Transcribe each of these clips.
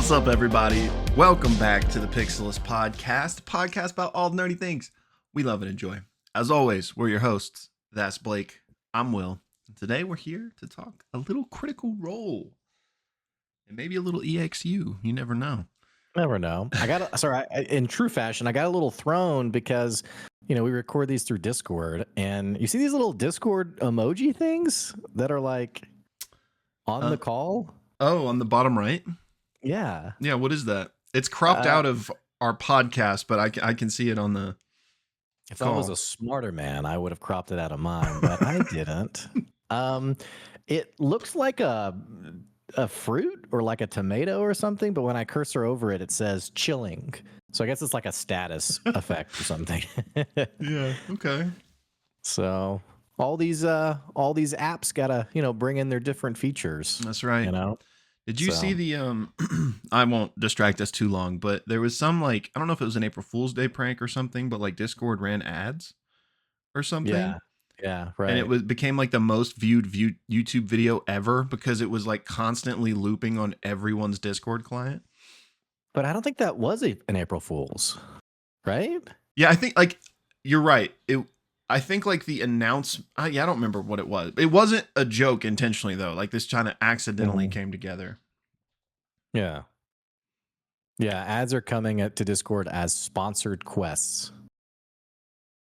What's up, everybody? Welcome back to the Pixelists Podcast, a podcast about all the nerdy things we love and enjoy. As always, we're your hosts. That's Blake. I'm Will. And today we're here to talk a little Critical Role and maybe a little EXU. You never know. Never know. In true fashion, I got a little thrown because, we record these through Discord, and you see these little Discord emoji things that are like on the call. Oh, on the bottom right? Yeah. Yeah, what is that? It's cropped out of our podcast, but I can see it on the If call. I was a smarter man, I would have cropped it out of mine, but I didn't. It looks like a fruit or like a tomato or something, but when I cursor over it, it says chilling. So I guess it's like a status effect or something. Yeah. Okay. So all these apps gotta bring in their different features. That's right. Did you see the I won't distract us too long, but there was some I don't know if it was an April Fool's Day prank or something, but Discord ran ads or something. Yeah, right. And it became the most viewed YouTube video ever because it was constantly looping on everyone's Discord client. But I don't think that was an April Fool's, right? Yeah, I think you're right. I think the announce. I don't remember what it was. It wasn't a joke intentionally though. This kind of accidentally came together. Yeah. Ads are coming to Discord as sponsored quests.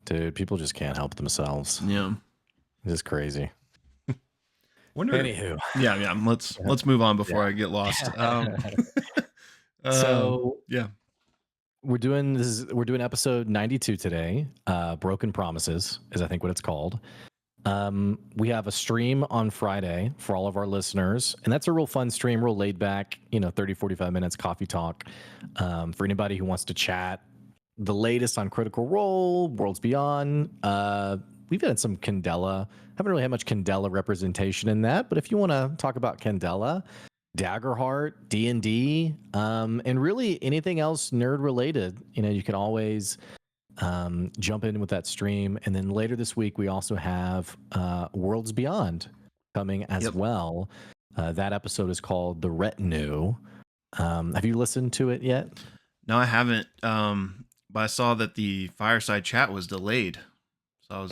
Dude, people just can't help themselves. Yeah, it's just crazy. Anywho, yeah. Let's move on before I get lost. We're doing episode 92 today. Broken Promises is I think what it's called. We have a stream on Friday for all of our listeners, and that's a real fun stream, real laid back, 30-45 minutes coffee talk for anybody who wants to chat the latest on Critical Role, Worlds Beyond. We've had some Candela. Haven't really had much Candela representation in that, but if you want to talk about Candela, Daggerheart, D&D, and really anything else nerd related, you can always jump in with that stream. And then later this week, we also have Worlds Beyond coming as well. That episode is called The Retinue. Have you listened to it yet? No, I haven't. But I saw that the fireside chat was delayed. So I was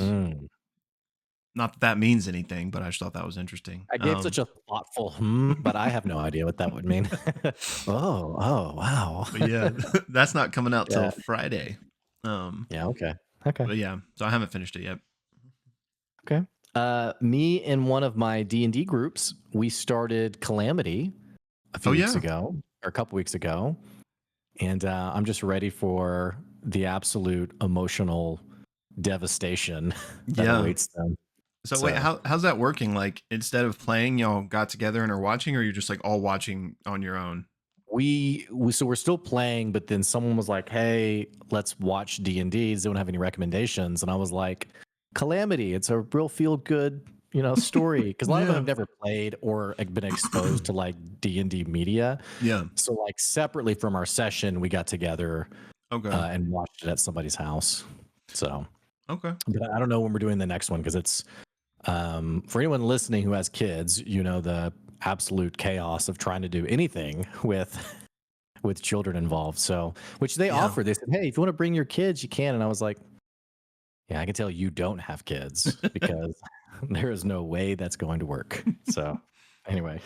not that means anything, but I just thought that was interesting. I gave such a thoughtful but I have no idea what that would mean. Oh, wow. But yeah, that's not coming out till Friday. Okay. But yeah, so I haven't finished it yet. Okay. Me and one of my D&D groups, we started Calamity a few weeks ago, or a couple weeks ago. And I'm just ready for the absolute emotional devastation that awaits them. So wait, how's that working? Instead of playing, y'all got together and are watching, or you're just all watching on your own? So we're still playing, but then someone was like, "Hey, let's watch D&D. Does anyone have any recommendations?" And I was like, "Calamity. It's a real feel good, story." Because a lot of them have never played or been exposed to D&D media. Yeah. So separately from our session, we got together, and watched it at somebody's house. So okay. But I don't know when we're doing the next one because it's for anyone listening who has kids, the absolute chaos of trying to do anything with children involved. So, which they offered. They said, "Hey, if you want to bring your kids, you can." And I was like, "Yeah, I can tell you don't have kids because there is no way that's going to work." So, anyway,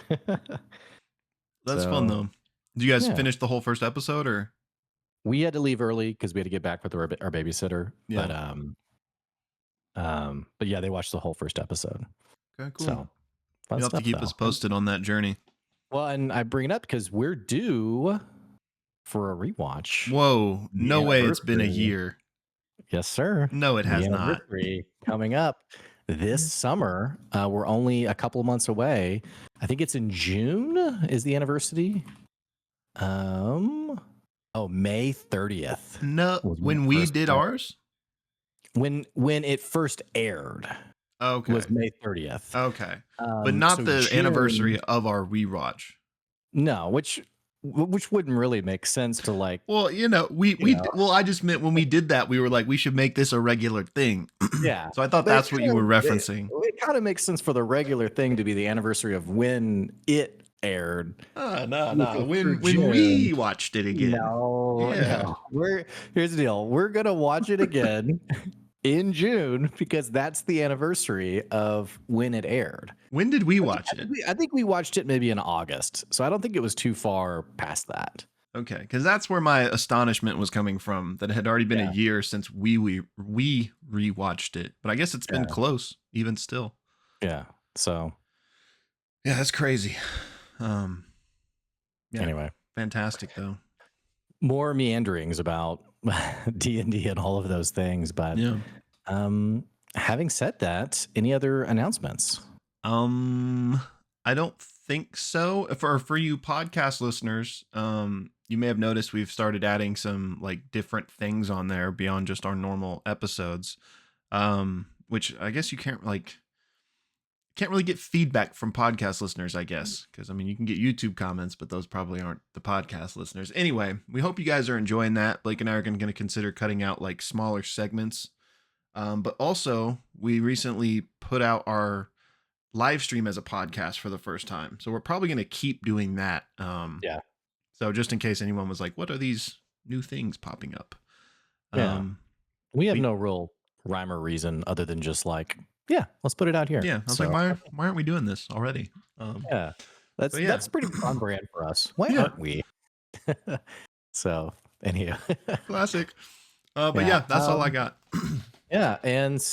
that's fun though. Did you guys finish the whole first episode, or we had to leave early because we had to get back with our babysitter? Yeah. But yeah, they watched the whole first episode. Okay, cool. So you'll have to keep us posted on that journey. Well, and I bring it up because we're due for a rewatch. Whoa, no way it's been a year. Yes, sir. No, it has not. Coming up this summer. We're only a couple of months away. I think it's in June is the anniversary. May 30th. No, when we did ours? When it first aired. Okay. Was May 30th. Okay. But not the anniversary of our rewatch. No, which wouldn't really make sense to Well, I just meant when we did that, we were like, we should make this a regular thing. Yeah. So I thought that's what you were referencing. It kind of makes sense for the regular thing to be the anniversary of when it aired. No. For When we June. watched it again. No, Yeah. no. Here's the deal. We're gonna watch it again in June because that's the anniversary of when it aired. When did we watch it? I think we watched it maybe in August, so I don't think it was too far past that. Okay, because that's where my astonishment was coming from. That it had already been a year since we rewatched it, but I guess it's been close, even still. Yeah. So. Yeah, that's crazy. Anyway, fantastic though. More meanderings about D&D and all of those things, but having said that, any other announcements? I don't think so. For you podcast listeners, you may have noticed we've started adding some like different things on there beyond just our normal episodes. Which I guess you can't really get feedback from podcast listeners, I guess, because I mean you can get YouTube comments, but those probably aren't the podcast listeners. Anyway, we hope you guys are enjoying that. Blake and I are going to consider cutting out like smaller segments. But also we recently put out our live stream as a podcast for the first time, so we're probably going to keep doing that. So just in case anyone was like, what are these new things popping up? We have no real rhyme or reason other than just like, let's put it out here. I was like, why aren't we doing this already? That's pretty on brand for us. Why aren't we? So anyhow. Classic. But that's all I got. And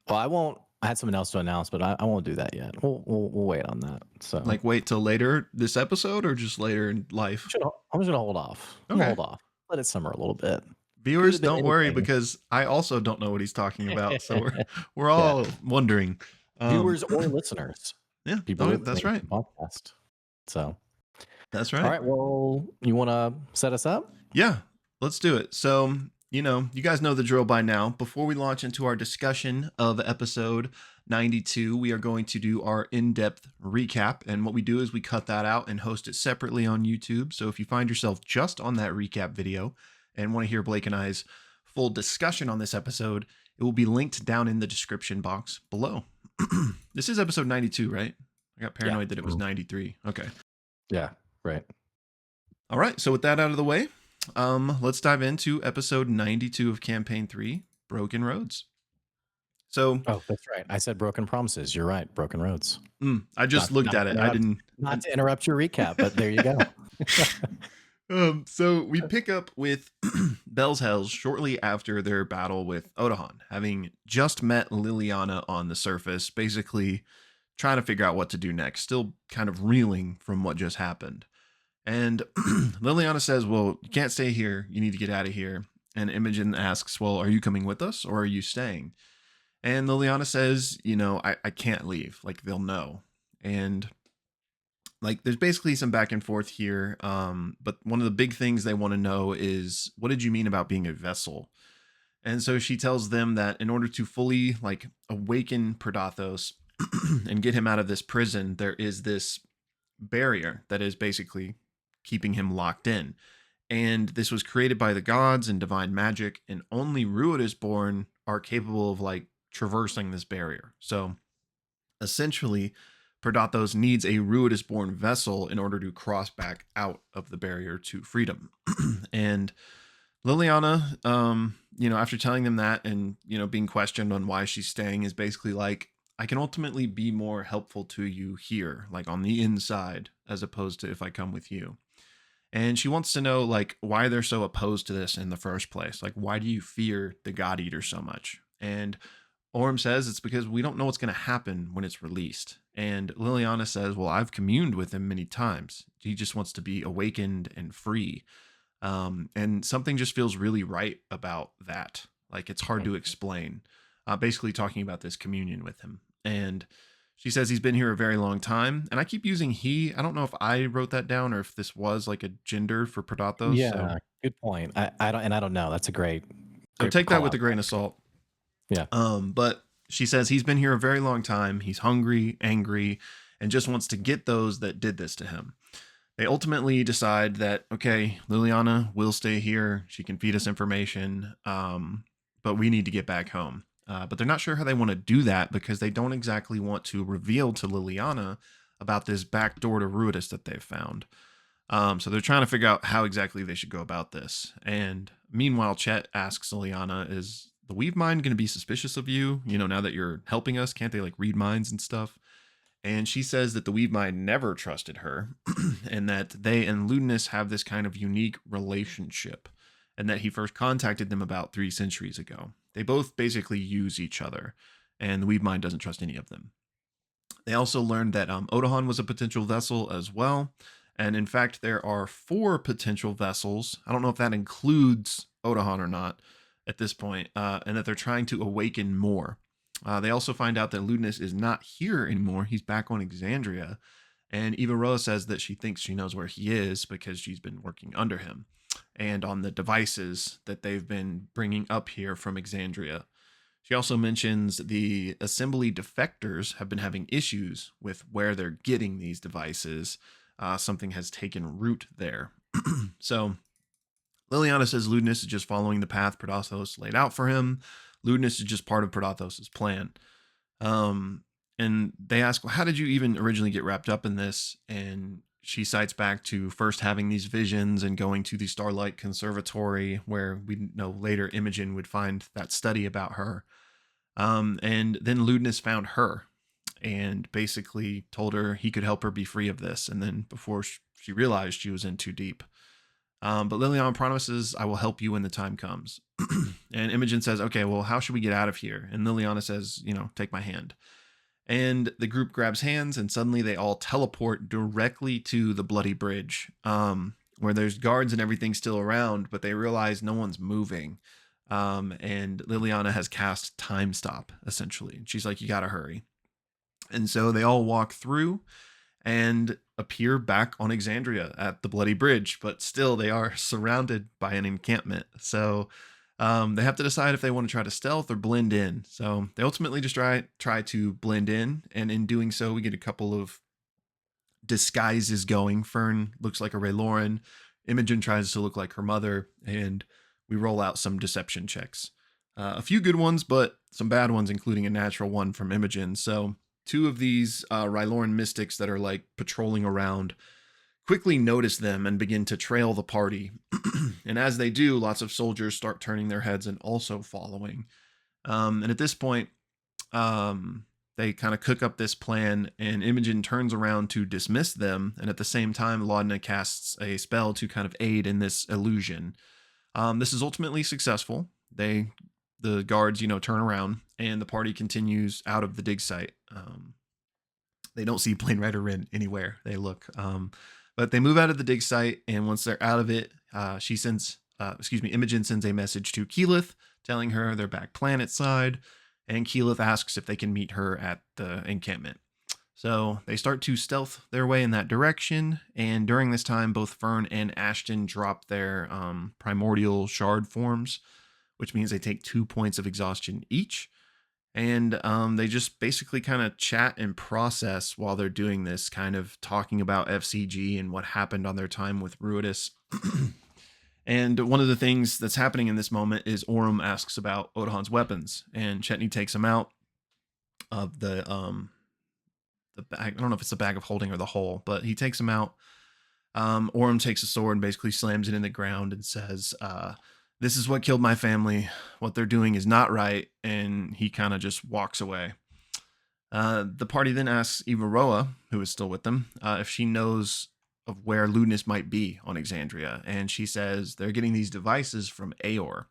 well, I had something else to announce, but I won't do that yet. We'll wait on that. So like wait till later this episode or just later in life? I'm just gonna hold off. Hold off. Let it simmer a little bit. Viewers, don't worry, because I also don't know what he's talking about. So we're all wondering. Viewers or listeners. Yeah, people. That's right. Podcast. So that's right. All right. Well, you want to set us up? Yeah, let's do it. So, you guys know the drill by now. Before we launch into our discussion of episode 92, we are going to do our in-depth recap. And what we do is we cut that out and host it separately on YouTube. So if you find yourself just on that recap video and want to hear Blake and I's full discussion on this episode, it will be linked down in the description box below. This is episode 92, right? I got paranoid that it was 93. Okay. Yeah, right. All right. So with that out of the way, let's dive into episode 92 of Campaign 3, Broken Roads. So, that's right. I said Broken Promises. You're right. Broken Roads. I just looked at it. I didn't. Not to interrupt your recap, but there you go. So we pick up with Bell's Hells shortly after their battle with Odahan, having just met Liliana on the surface, basically trying to figure out what to do next, still kind of reeling from what just happened. And Liliana says, well, you can't stay here. You need to get out of here. And Imogen asks, well, are you coming with us or are you staying? And Liliana says, I can't leave. Like, they'll know. And like, there's basically some back and forth here. But one of the big things they want to know is, what did you mean about being a vessel? And so she tells them that in order to fully like awaken Predathos and get him out of this prison, there is this barrier that is basically keeping him locked in. And this was created by the gods and divine magic, and only Ruidusborn are capable of like traversing this barrier. So essentially, Predathos needs a Ruidusborn vessel in order to cross back out of the barrier to freedom. And Liliana, after telling them that and, being questioned on why she's staying, is basically like, I can ultimately be more helpful to you here, like on the inside, as opposed to if I come with you. And she wants to know, like, why they're so opposed to this in the first place. Like, why do you fear the God Eater so much? And Orm says it's because we don't know what's going to happen when it's released. And Liliana says, well, I've communed with him many times. He just wants to be awakened and free. And something just feels really right about that. Like, it's hard to explain. Basically talking about this communion with him. And she says he's been here a very long time. And I keep using he. I don't know if I wrote that down or if this was like a gender for Predathos. Yeah, good point. I don't know. That's a great so take that with a grain of salt. Yeah. But she says he's been here a very long time. He's hungry, angry, and just wants to get those that did this to him. They ultimately decide that, okay, Liliana will stay here. She can feed us information. But we need to get back home. But they're not sure how they want to do that because they don't exactly want to reveal to Liliana about this back door to Ruidus that they've found. So they're trying to figure out how exactly they should go about this. And meanwhile, Chet asks Liliana, is the Weave Mind going to be suspicious of you? You know, now that you're helping us, can't they like read minds and stuff? And she says that the Weave Mind never trusted her and that they and Ludinus have this kind of unique relationship and that he first contacted them about 3 centuries ago. They both basically use each other and the Weave Mind doesn't trust any of them. They also learned that Odahan was a potential vessel as well. And in fact, there are 4 potential vessels. I don't know if that includes Odahan or not at this point, and that they're trying to awaken more. They also find out that Ludinus is not here anymore. He's back on Exandria. And Eva Roa says that she thinks she knows where he is because she's been working under him and on the devices that they've been bringing up here from Exandria. She also mentions the assembly defectors have been having issues with where they're getting these devices. Something has taken root there. So Liliana says Ludinus is just following the path Prodathos laid out for him. Ludinus is just part of Prodathos' plan. And they ask, well, how did you even originally get wrapped up in this? And she cites back to first having these visions and going to the Starlight Conservatory, where we know later Imogen would find that study about her. And then Ludinus found her and basically told her he could help her be free of this. And then before she realized she was in too deep. But Liliana promises, I will help you when the time comes. And Imogen says, okay, well, how should we get out of here? And Liliana says, take my hand. And the group grabs hands and suddenly they all teleport directly to the bloody bridge, where there's guards and everything still around, but they realize no one's moving. And Liliana has cast time stop, essentially. She's like, you gotta hurry. And so they all walk through and appear back on Exandria at the bloody bridge, but still they are surrounded by an encampment. So they have to decide if they want to try to stealth or blend in. So they ultimately just try to blend in, and in doing so, we get a couple of disguises going. Fern looks like a Rayloran. Imogen tries to look like her mother, and we roll out some deception checks. A few good ones, but some bad ones, including a natural one from Imogen. So 2 of these Rayloran mystics that are like patrolling around quickly notice them and begin to trail the party. And as they do, lots of soldiers start turning their heads and also following. And at this point, they kind of cook up this plan, and Imogen turns around to dismiss them. And at the same time, Laudna casts a spell to kind of aid in this illusion. This is ultimately successful. The guards, turn around, and the party continues out of the dig site. They don't see Plane Rider Rin anywhere they look. But they move out of the dig site, and once they're out of it, Imogen sends a message to Keyleth telling her they're back planet side, and Keyleth asks if they can meet her at the encampment. So they start to stealth their way in that direction, and during this time, both Fern and Ashton drop their primordial shard forms, which means they take 2 points of exhaustion each. And they just basically kind of chat and process while they're doing this, kind of talking about F.C.G. and what happened on their time with Ruidus. And one of the things that's happening in this moment is Orym asks about Odahan's weapons, and Chetney takes him out of the bag. I don't know if it's the bag of holding or the hole, but he takes him out. Orym takes a sword and basically slams it in the ground and says, this is what killed my family. What they're doing is not right. And he kind of just walks away. The party then asks Eva Roa, who is still with them, if she knows of where Ludinus might be on Exandria. And she says they're getting these devices from Aor.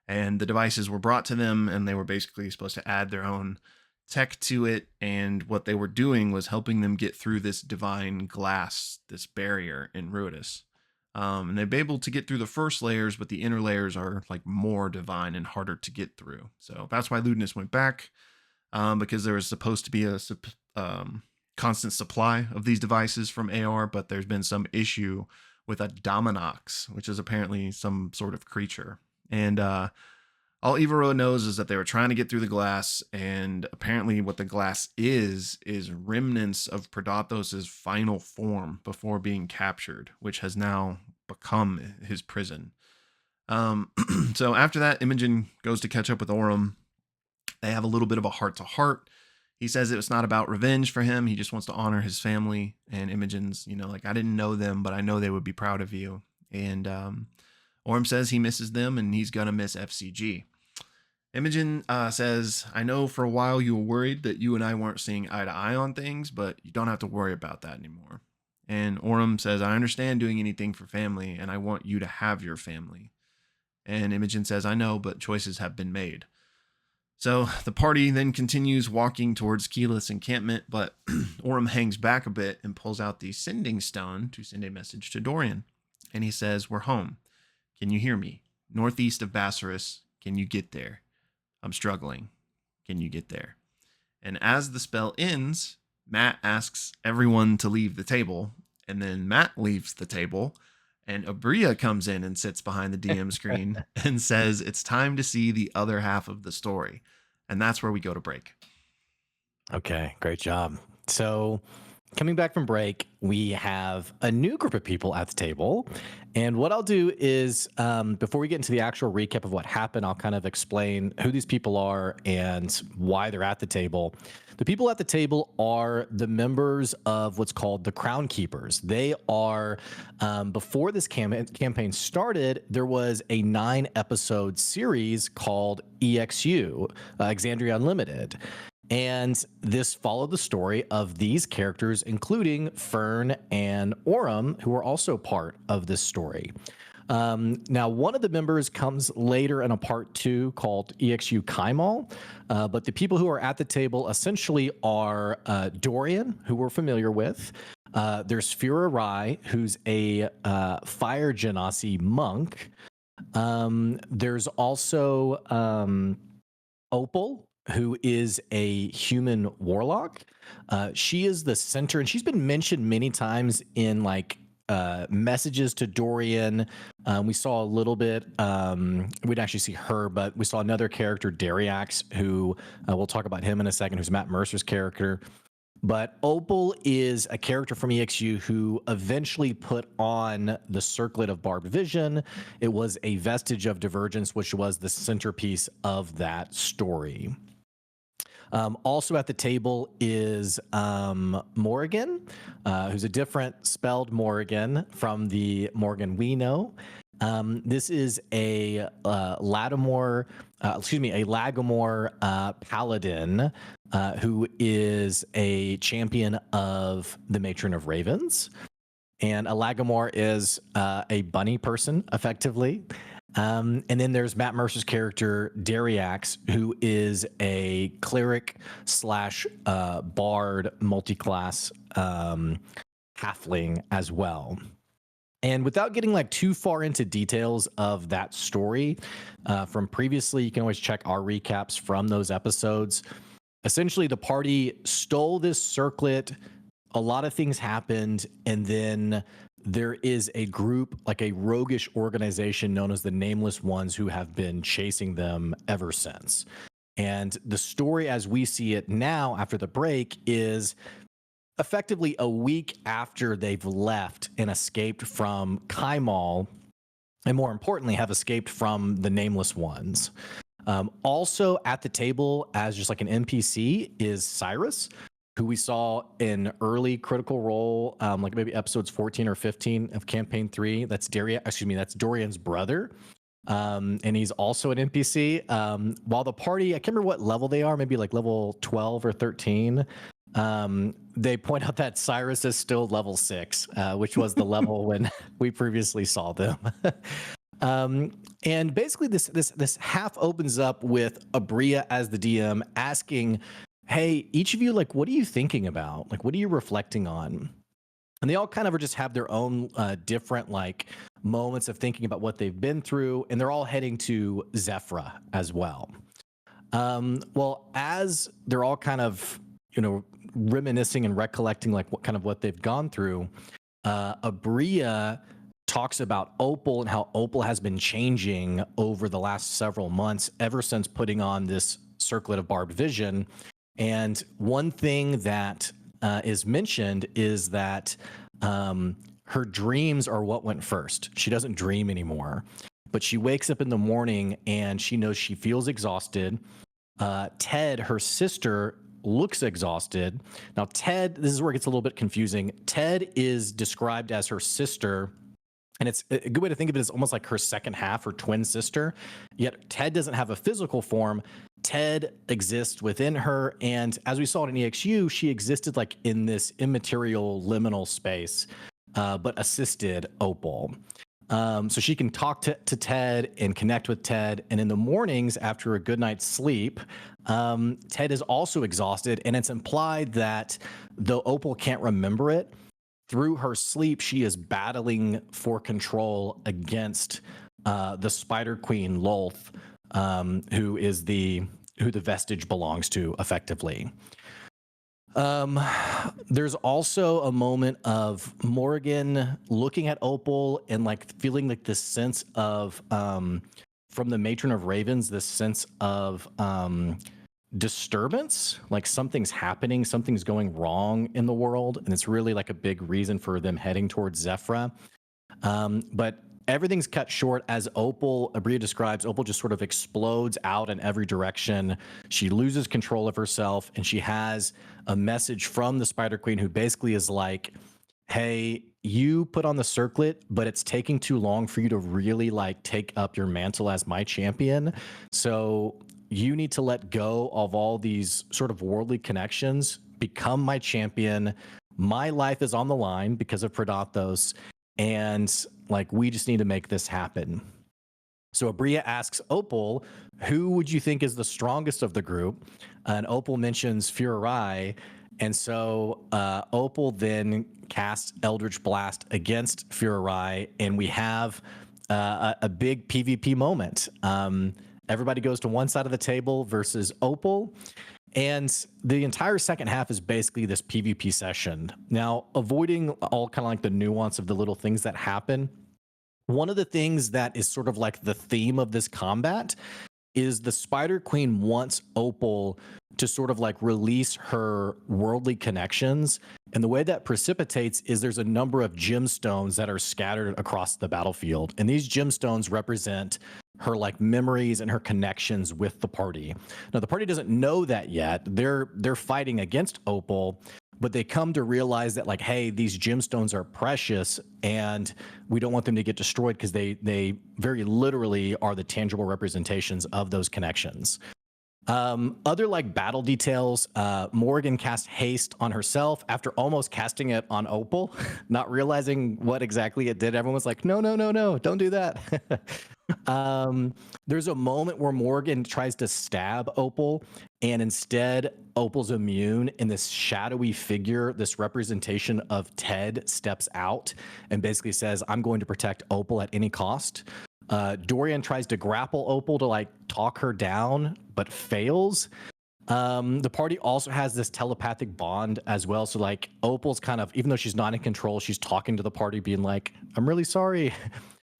And the devices were brought to them, and they were basically supposed to add their own tech to it. And what they were doing was helping them get through this divine glass, this barrier in Ruidus. And they've been able to get through the first layers, but the inner layers are like more divine and harder to get through. So that's why Ludinus went back, because there was supposed to be a constant supply of these devices from Aor, but there's been some issue with a Dominox, which is apparently some sort of creature. And all Eva Roa knows is that they were trying to get through the glass, and apparently what the glass is remnants of Prodathos' final form before being captured, which has now become his prison. So after that, Imogen goes to catch up with Orym. They have a little bit of a heart-to-heart. He says it's not about revenge for him. He just wants to honor his family. And Imogen's, like, I didn't know them, but I know they would be proud of you. And Orm says he misses them and he's going to miss F.C.G. Imogen says, I know for a while you were worried that you and I weren't seeing eye to eye on things, but you don't have to worry about that anymore. And Orm says, I understand doing anything for family, and I want you to have your family. And Imogen says, I know, but choices have been made. So the party then continues walking towards Keyleth's encampment, but Orm hangs back a bit and pulls out the sending stone to send a message to Dorian. And he says, we're home. Can you hear me? Northeast of Bassaris. Can you get there? I'm struggling. Can you get there? And as the spell ends, Matt asks everyone to leave the table, and then Matt leaves the table, and Abria comes in and sits behind the DM screen and says, it's time to see the other half of the story. And that's where we go to break. Okay, great job. So coming back from break, we have a new group of people at the table. And what I'll do is, before we get into the actual recap of what happened, I'll kind of explain who these people are and why they're at the table. The people at the table are the members of what's called the Crown Keepers. They are, before this campaign started, there was a 9-episode series called EXU, Exandria Unlimited. And this followed the story of these characters, including Fern and Orem, who are also part of this story. Now, one of the members comes later in a part 2 called EXU Kaimal, but the people who are at the table essentially are Dorian, who we're familiar with. There's Fura Rai, who's a Fire Genasi monk. There's also Opal, who is a human warlock. She is the center, and she's been mentioned many times in messages to Dorian. We saw a little bit, we didn't actually see her, but we saw another character, Dariax, who we'll talk about him in a second, who's Matt Mercer's character. But Opal is a character from EXU who eventually put on the Circlet of Barbed Vision. It was a vestige of Divergence, which was the centerpiece of that story. Also at the table is Morrigan, who's a different spelled Morrigan from the Morgan we know. This is a Lagomor paladin who is a champion of the Matron of Ravens. And a Lagomor is a bunny person, effectively. And then there's Matt Mercer's character, Dariax, who is a cleric slash bard multi-class halfling as well. And without getting too far into details of that story from previously, you can always check our recaps from those episodes. Essentially, the party stole this circlet. A lot of things happened, and then there is a group, like a roguish organization known as the Nameless Ones, who have been chasing them ever since. And the story as we see it now after the break is effectively a week after they've left and escaped from Kaimal, and more importantly, have escaped from the Nameless Ones. Also at the table as just like an NPC is Cyrus, who we saw in early Critical Role, like maybe episodes 14 or 15 of Campaign 3. That's Dorian's brother. And he's also an NPC. While the party, I can't remember what level they are, maybe like level 12 or 13. They point out that Cyrus is still level 6, which was the level when we previously saw them. And basically this half opens up with Abria as the DM asking, hey, each of you, what are you thinking about? What are you reflecting on? And they all kind of just have their own different moments of thinking about what they've been through, and they're all heading to Zephyra as well. Well, as they're all kind of, reminiscing and recollecting what they've gone through, Abria talks about Opal and how Opal has been changing over the last several months, ever since putting on this Circlet of Barbed Vision. And one thing that is mentioned is that her dreams are what went first. She doesn't dream anymore, but she wakes up in the morning and she knows she feels exhausted. Ted, her sister, looks exhausted. Now, Ted, this is where it gets a little bit confusing. Ted is described as her sister, and it's a good way to think of it as almost like her second half or twin sister. Yet Ted doesn't have a physical form. Ted exists within her. And as we saw in EXU, she existed like in this immaterial liminal space, but assisted Opal. So she can talk to Ted and connect with Ted. And in the mornings after a good night's sleep, Ted is also exhausted. And it's implied that though Opal can't remember it, through her sleep, she is battling for control against the Spider Queen Lolth, who the vestige belongs to, effectively. There's also a moment of Morgan looking at Opal and like feeling like this sense of, from the Matron of Ravens, this sense of disturbance, like something's happening, something's going wrong in the world, and it's really like a big reason for them heading towards Zephyra. But everything's cut short as Abria describes, Opal just sort of explodes out in every direction. She loses control of herself, and she has a message from the Spider Queen who basically is like, hey, you put on the circlet, but it's taking too long for you to really like take up your mantle as my champion. So you need to let go of all these sort of worldly connections, become my champion. My life is on the line because of Predathos, and like we just need to make this happen. So Abria asks Opal, who would you think is the strongest of the group? And Opal mentions Furai. And so Opal then casts Eldritch Blast against Furai, and we have a big PvP moment. Everybody goes to one side of the table versus Opal. And the entire second half is basically this PvP session. Now, avoiding all kind of like the nuance of the little things that happen, one of the things that is sort of like the theme of this combat is the Spider Queen wants Opal to sort of like release her worldly connections. And the way that precipitates is there's a number of gemstones that are scattered across the battlefield. And these gemstones represent her like memories and her connections with the party. Now, the party doesn't know that yet. They're fighting against Opal, but they come to realize that like, hey, these gemstones are precious and we don't want them to get destroyed because they very literally are the tangible representations of those connections. Other like battle details, Morgan cast haste on herself after almost casting it on Opal, not realizing what exactly it did. Everyone was like, no, don't do that. There's a moment where Morgan tries to stab Opal, and instead Opal's immune, and this shadowy figure, this representation of Ted, steps out and basically says, I'm going to protect Opal at any cost. Dorian tries to grapple Opal to like talk her down, but fails. The party also has this telepathic bond as well. So like Opal's kind of, even though she's not in control, she's talking to the party being like, I'm really sorry.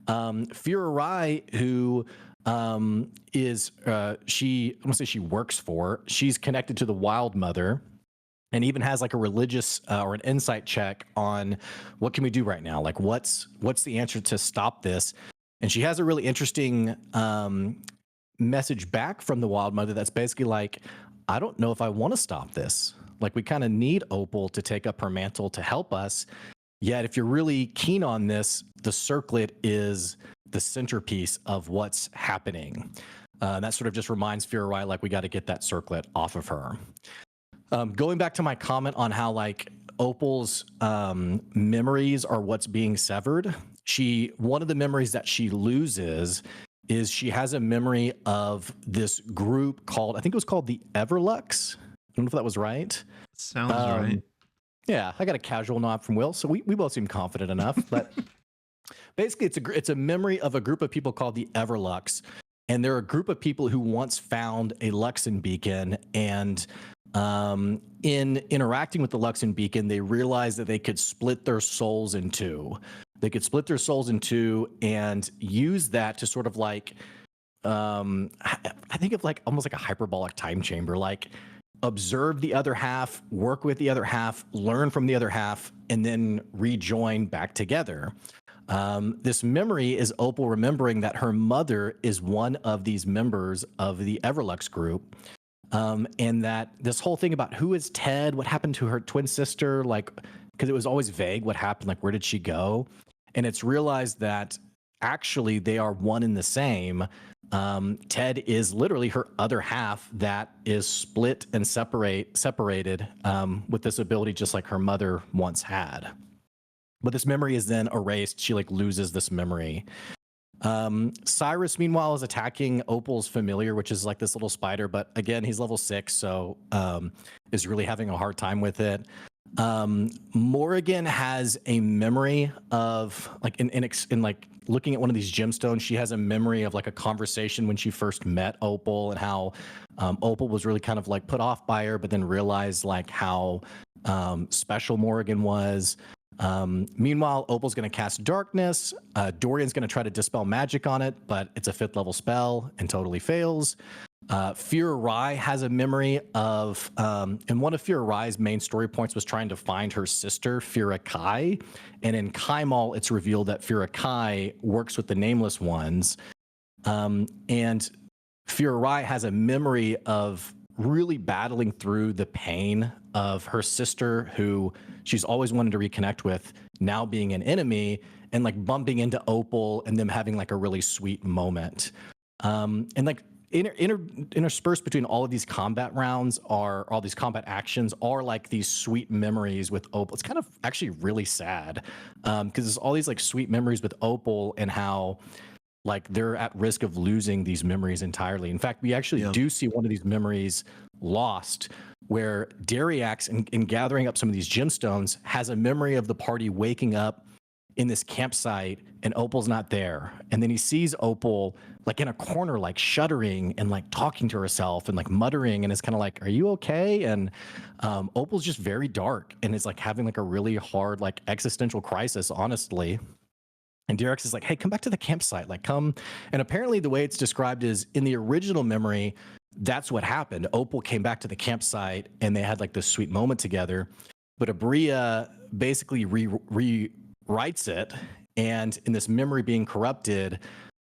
Furai, who is I'm gonna say she works for, she's connected to the Wild Mother, and even has like a religious or an insight check on what can we do right now, like what's the answer to stop this. And she has a really interesting message back from the Wild Mother that's basically like, I don't know if I want to stop this. Like, we kind of need Opal to take up her mantle to help us. Yet, if you're really keen on this, the circlet is the centerpiece of what's happening. That sort of just reminds Furai, like, we got to get that circlet off of her. Going back to my comment on how, like, Opal's memories are what's being severed, one of the memories that she loses is she has a memory of this group called, I think it was called the Everlux. I don't know if that was right. Sounds right. Yeah, I got a casual nod from Will, so we both seem confident enough. But basically, it's a memory of a group of people called the Everlux, and they're a group of people who once found a Luxon beacon, and in interacting with the Luxon beacon, they realized that they could split their souls in two. They could split their souls in two and use that to sort of like, I think of like almost like a hyperbolic time chamber, like observe the other half, work with the other half, learn from the other half, and then rejoin back together. This memory is Opal remembering that her mother is one of these members of the Everlux group. And that this whole thing about who is Ted, what happened to her twin sister, like, because it was always vague what happened, like, where did she go? And it's realized that actually they are one and the same. Ted is literally her other half that is split and separated with this ability, just like her mother once had. But this memory is then erased. She like loses this memory. Cyrus, meanwhile, is attacking Opal's familiar, which is like this little spider. But again, he's level 6, so is really having a hard time with it. Morrigan has a memory of like in like looking at one of these gemstones. She has a memory of like a conversation when she first met Opal and how Opal was really kind of like put off by her, but then realized like how special Morrigan was. Meanwhile, Opal's going to cast Darkness. Dorian's going to try to dispel magic on it, but it's a 5th level spell and totally fails. Fear Rai has a memory of, and one of Fear Rai's main story points was trying to find her sister, Fira Kai. And in Kaimal, it's revealed that Fira Kai works with the Nameless Ones. And Fear Rai has a memory of really battling through the pain of her sister, who she's always wanted to reconnect with, now being an enemy, and like bumping into Opal and them having like a really sweet moment. And like interspersed between all of these combat rounds are all these combat actions are like these sweet memories with Opal. It's kind of actually really sad because there's all these like sweet memories with Opal and how like they're at risk of losing these memories entirely. In fact, we actually do see one of these memories lost where Dariax, in gathering up some of these gemstones, has a memory of the party waking up in this campsite and Opal's not there. And then he sees Opal like in a corner, like shuddering and like talking to herself and like muttering, and it's kind of like, are you okay? And Opal's just very dark and is like having like a really hard like existential crisis, honestly. And Dariax is like, hey, come back to the campsite, like come. And apparently the way it's described is in the original memory, that's what happened. Opal came back to the campsite and they had like this sweet moment together. But Abria basically rewrites it. And in this memory being corrupted,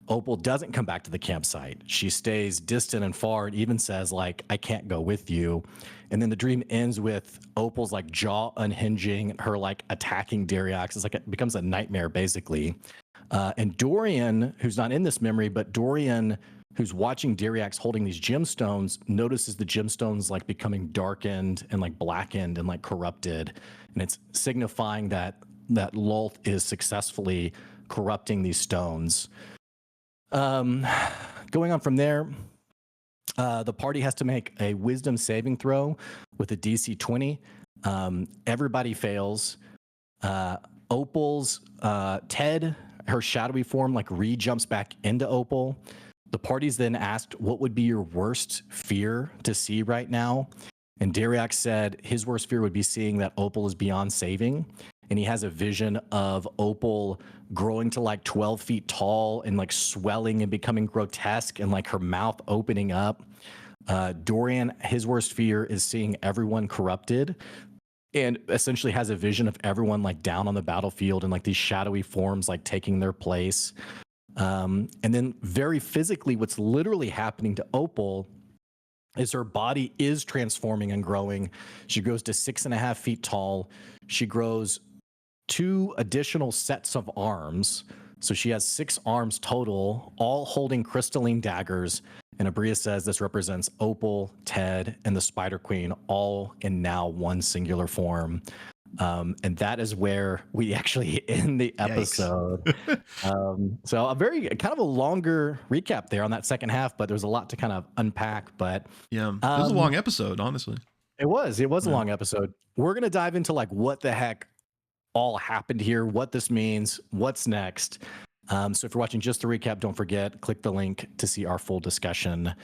Opal doesn't come back to the campsite. She stays distant and far and even says like, I can't go with you. And then the dream ends with Opal's like jaw unhinging, her like attacking Dariax. It's like it becomes a nightmare basically. And Dorian, who's not in this memory, but Dorian, who's watching Dariax holding these gemstones, notices the gemstones like becoming darkened and like blackened and like corrupted. And it's signifying that Lolth is successfully corrupting these stones. Going on from there, the party has to make a wisdom saving throw with a DC 20. Everybody fails. Opal's Ted, her shadowy form, like re-jumps back into Opal. The party's then asked, what would be your worst fear to see right now? And Dariax said his worst fear would be seeing that Opal is beyond saving. And he has a vision of Opal growing to like 12 feet tall and like swelling and becoming grotesque and like her mouth opening up. Dorian, his worst fear is seeing everyone corrupted, and essentially has a vision of everyone like down on the battlefield and like these shadowy forms like taking their place. And then very physically, what's literally happening to Opal is her body is transforming and growing. She grows to 6.5 feet tall. She grows 2 additional sets of arms. So she has 6 arms total, all holding crystalline daggers. And Abria says this represents Opal, Ted, and the Spider Queen, all in now one singular form. And that is where we actually end the episode. So a very kind of a longer recap there on that second half, but there's a lot to kind of unpack. But yeah, it was a long episode, honestly. It was a long episode. We're going to dive into like what the heck all happened here, what this means, what's next. So if you're watching just the recap, don't forget, click the link to see our full discussion.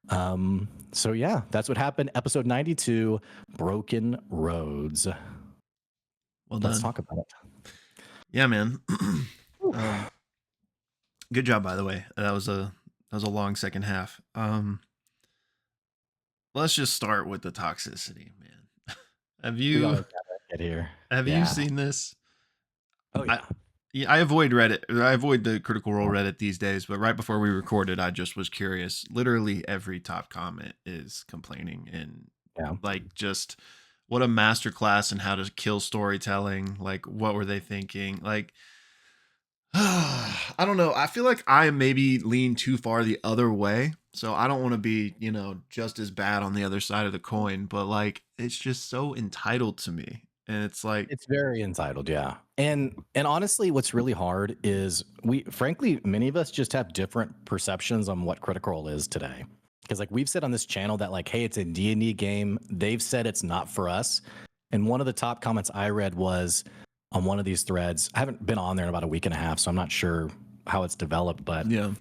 So yeah, that's what happened. Episode 92, Broken Roads. Well done. Let's talk about it. Yeah, man. Good job, by the way. That was a long second half. Let's just start with the toxicity, man. Have you get here? Have you seen this? Oh yeah. Yeah, I avoid Reddit. I avoid the Critical Role Reddit these days, but right before we recorded, I just was curious. Literally every top comment is complaining and Yeah. like just what a masterclass in how to kill storytelling. Like, what were they thinking? Like, I don't know. I feel like I maybe lean too far the other way. So I don't want to be, just as bad on the other side of the coin, but like it's just so entitled to me. And it's like, It's very entitled, yeah. And honestly, what's really hard is frankly, many of us just have different perceptions on what Critical Role is today. Because like we've said on this channel that like, hey, it's a D&D game. They've said it's not for us. And one of the top comments I read was on one of these threads. I haven't been on there in about a week and a half, so I'm not sure how it's developed, but yeah.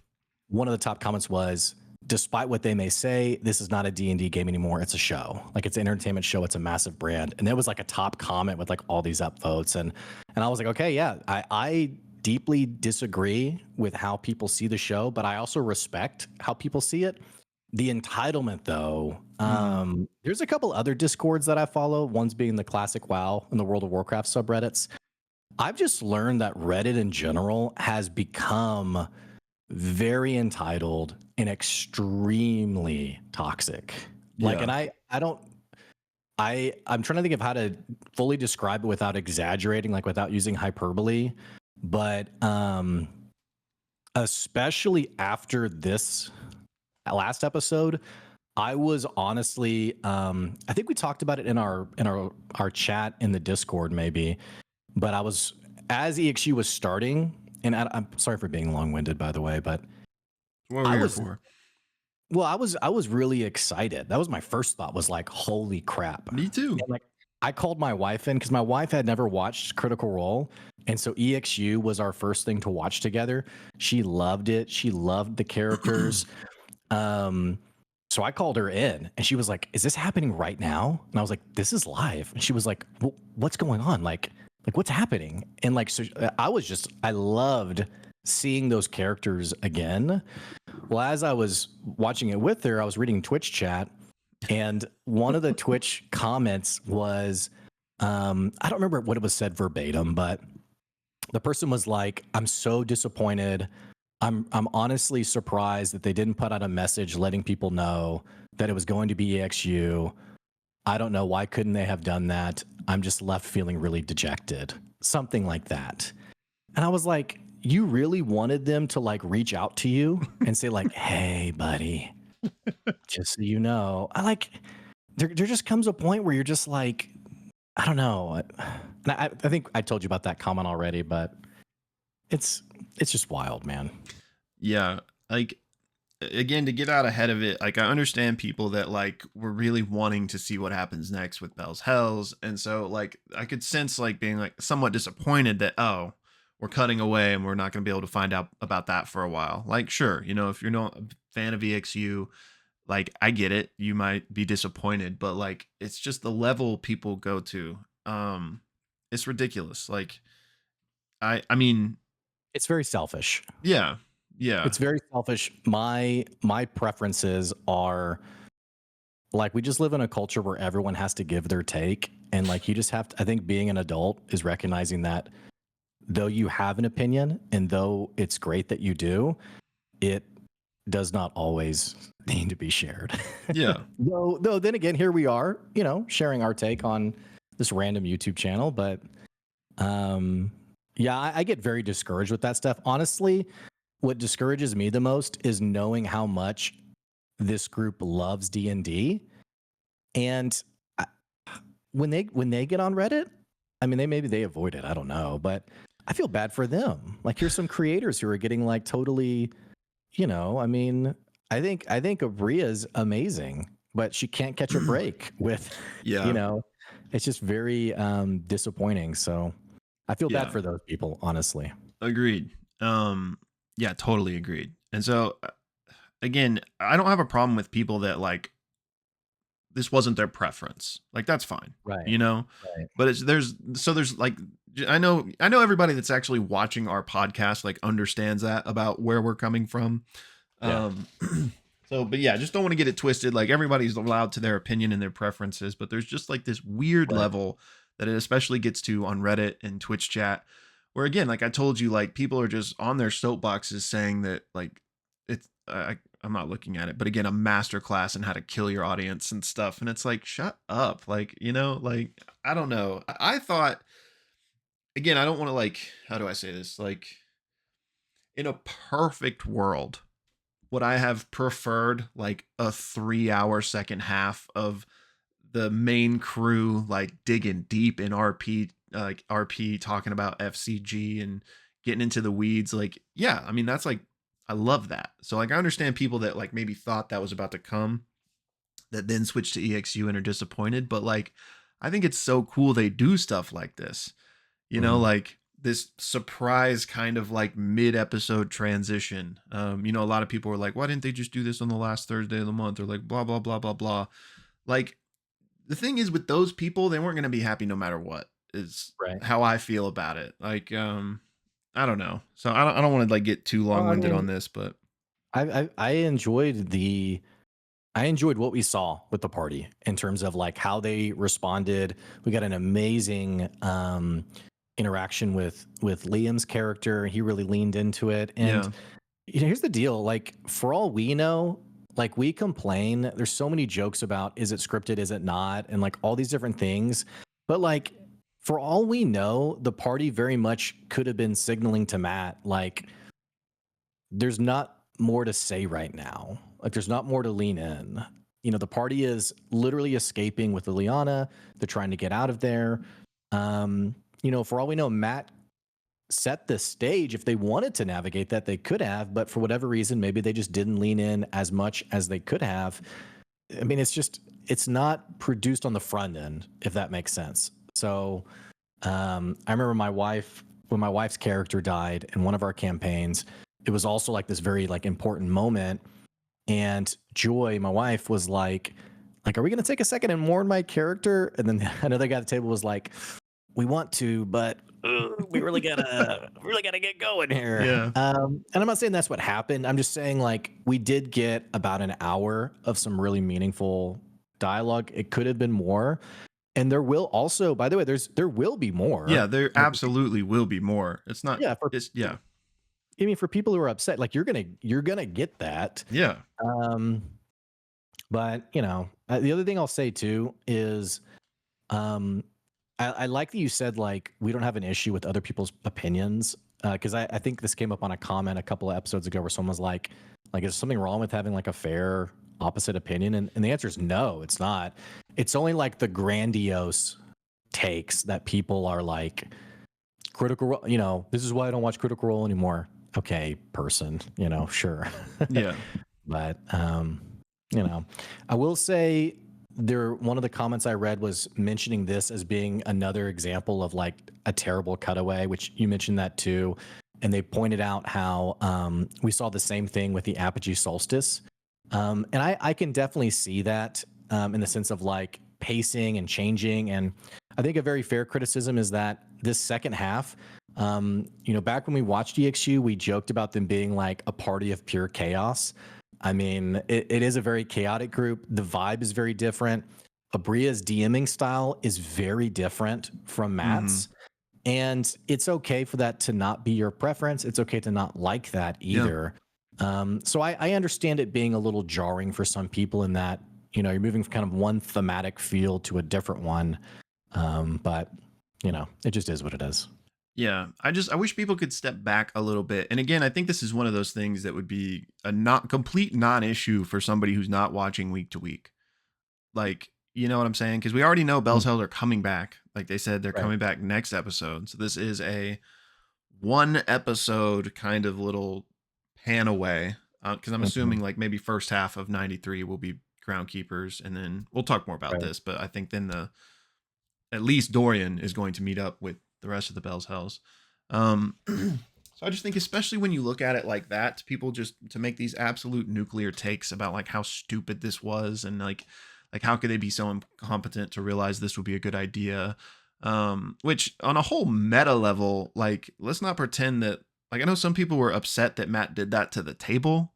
one of the top comments was, despite what they may say, this is not a D&D game anymore. It's a show. Like it's an entertainment show. It's a massive brand. And there was like a top comment with like all these upvotes. And I was like, okay, yeah, I deeply disagree with how people see the show, but I also respect how people see it. The entitlement though, there's a couple other discords that I follow. One's being the classic WoW and the World of Warcraft subreddits. I've just learned that Reddit in general has become very entitled and extremely toxic. Like, and Yeah. I'm trying to think of how to fully describe it without exaggerating, like without using hyperbole. But especially after this last episode, I was honestly, I think we talked about it in our chat in the Discord, maybe. But I was, as EXU was starting, and I'm sorry for being long-winded, by the way, but What we're I here was for. well, I was really excited. That was my first thought, was like, holy crap. Me too. And like I called my wife in because my wife had never watched Critical Role. And so EXU was our first thing to watch together. She loved it. She loved the characters. So I called her in and she was like, is this happening right now? And I was like, this is live. And she was like, well, what's going on? Like what's happening? And like, so I loved seeing those characters again. Well, as I was watching it with her, I was reading Twitch chat, and one of the Twitch comments was, I don't remember what it was said verbatim, but the person was like, "I'm so disappointed. I'm honestly surprised that they didn't put out a message letting people know that it was going to be EXU. I don't know, why couldn't they have done that? I'm just left feeling really dejected." Something like that. And I was like, you really wanted them to like reach out to you and say like, "Hey, buddy, just so you know." There just comes a point where you're just like, I don't know. And I think I told you about that comment already, but it's just wild, man. Yeah. Like, again, to get out ahead of it, like I understand people that like were really wanting to see what happens next with Bell's Hells. And so like I could sense like being like somewhat disappointed that, oh, we're cutting away and we're not going to be able to find out about that for a while. Like, sure, if you're not a fan of EXU, like I get it, you might be disappointed, but like it's just the level people go to. It's ridiculous. Like I mean, It's very selfish. yeah. Yeah. It's very selfish. My preferences are like, we just live in a culture where everyone has to give their take, and like you just have to, I think being an adult is recognizing that though you have an opinion and though it's great that you do, it does not always need to be shared. Yeah. Though then again, here we are, sharing our take on this random YouTube channel. But yeah, I get very discouraged with that stuff. Honestly, what discourages me the most is knowing how much this group loves D&D. And when they get on Reddit, I mean, they avoid it. I don't know, but I feel bad for them. Like, here's some creators who are getting like totally, I mean, I think Abria's amazing, but she can't catch a break with, Yeah. it's just very disappointing. So I feel bad Yeah. for those people, honestly. Agreed. Yeah, totally agreed. And so again, I don't have a problem with people that like this wasn't their preference. Like that's fine. Right. You know? Right. But there's like I know everybody that's actually watching our podcast like understands that about where we're coming from. Yeah. So but yeah, just don't want to get it twisted. Like everybody's allowed to their opinion and their preferences, but there's just like this weird Right. level that it especially gets to on Reddit and Twitch chat where again, like I told you, like people are just on their soapboxes saying that like it's I'm not looking at it, but again, a master class in how to kill your audience and stuff. And it's like, shut up. Like, like I don't know. I thought again, I don't want to like, how do I say this? Like in a perfect world, would I have preferred like a 3 hour second half of the main crew like digging deep in RP, like RP talking about F.C.G and getting into the weeds? Like, yeah, I mean, that's like, I love that. So like, I understand people that like maybe thought that was about to come, that then switched to EXU and are disappointed. But like, I think it's so cool they do stuff like this, Mhm. like this surprise kind of like mid episode transition. A lot of people were like, why didn't they just do this on the last Thursday of the month? Or like, blah, blah, blah, blah, blah. Like, the thing is with those people, they weren't going to be happy no matter what, is Right. how I feel about it. Like, I don't know. So I don't want to like get too Well, long I winded on mean, this, but I enjoyed I enjoyed what we saw with the party in terms of like how they responded. We got an amazing interaction with Liam's character. He really leaned into it. And yeah, here's the deal: like for all we know, like we complain. There's so many jokes about is it scripted, is it not, and like all these different things. But like for all we know, the party very much could have been signaling to Matt like there's not more to say right now. Like there's not more to lean in. The party is literally escaping with Liliana. They're trying to get out of there. For all we know, Matt set the stage. If they wanted to navigate that, they could have, but for whatever reason, maybe they just didn't lean in as much as they could have. I mean, it's not produced on the front end, if that makes sense. So I remember when my wife's character died in one of our campaigns, it was also like this very like important moment. And Joy, my wife, was like, are we going to take a second and mourn my character? And then another guy at the table was like, we want to, but we really gotta get going here. yeah, And I'm not saying that's what happened. I'm just saying like we did get about an hour of some really meaningful dialogue. It could have been more. And there will also, by the way, there will be yeah. more. There Like, absolutely will be more. It's not. yeah, It's yeah, I mean, for people who are upset, like you're gonna get that. yeah, Um, but the other thing I'll say too is, um, I like that you said like we don't have an issue with other people's opinions, because I think this came up on a comment a couple of episodes ago where someone was like, is something wrong with having like a fair opposite opinion? And the answer is no, it's not. It's only like the grandiose takes that people are like Critical Role. This is why I don't watch Critical Role anymore. Okay, person, sure. yeah, But I will say one of the comments I read was mentioning this as being another example of like a terrible cutaway, which you mentioned that too. And they pointed out how we saw the same thing with the Apogee Solstice. And I can definitely see that in the sense of like pacing and changing. And I think a very fair criticism is that this second half, back when we watched EXU, we joked about them being like a party of pure chaos. I mean, it is a very chaotic group. The vibe is very different. Abria's DMing style is very different from mm-hmm. Matt's. And it's okay for that to not be your preference. It's okay to not like that Yeah. either. So I understand it being a little jarring for some people in that, you're moving from kind of one thematic field to a different one. But, it just is what it is. Yeah, I wish people could step back a little bit. And again, I think this is one of those things that would be a not complete non-issue for somebody who's not watching week to week. Like, you know what I'm saying? Because we already know Bell's Mhm. Hell are coming back. Like they said, they're Right. coming back next episode. So this is a one episode kind of little pan away. Because I'm Mhm. assuming like maybe first half of 93 will be Groundkeepers, and then we'll talk more about Right. this. But I think then at least Dorian is going to meet up with the rest of the Bell's Hells. So I just think, especially when you look at it like that, people just to make these absolute nuclear takes about like how stupid this was, and like how could they be so incompetent to realize this would be a good idea? Which on a whole meta level, like let's not pretend that, like I know some people were upset that Matt did that to the table.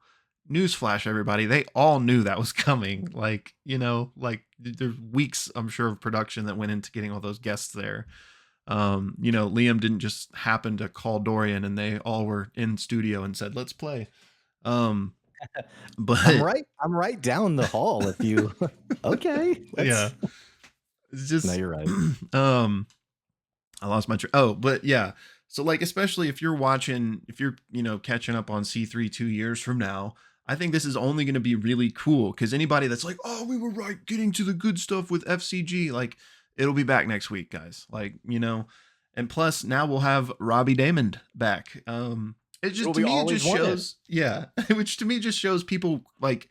Newsflash, everybody, they all knew that was coming. Like, like there's weeks, I'm sure, of production that went into getting all those guests there. Liam didn't just happen to call Dorian and they all were in studio and said, let's play. Um, I'm but right. I'm right down the hall. If you, okay, yeah, let's. it's No, just, you're right. I lost my oh, but yeah. So like, especially if you're watching, if you're, catching up on C3 2 years from now, I think this is only going to be really cool because anybody that's like, oh, we were right getting to the good stuff with F.C.G, like it'll be back next week, guys. Like, and plus now we'll have Robbie Damon back. It What just, to we me, it always just wanted. shows, yeah, which to me just shows people like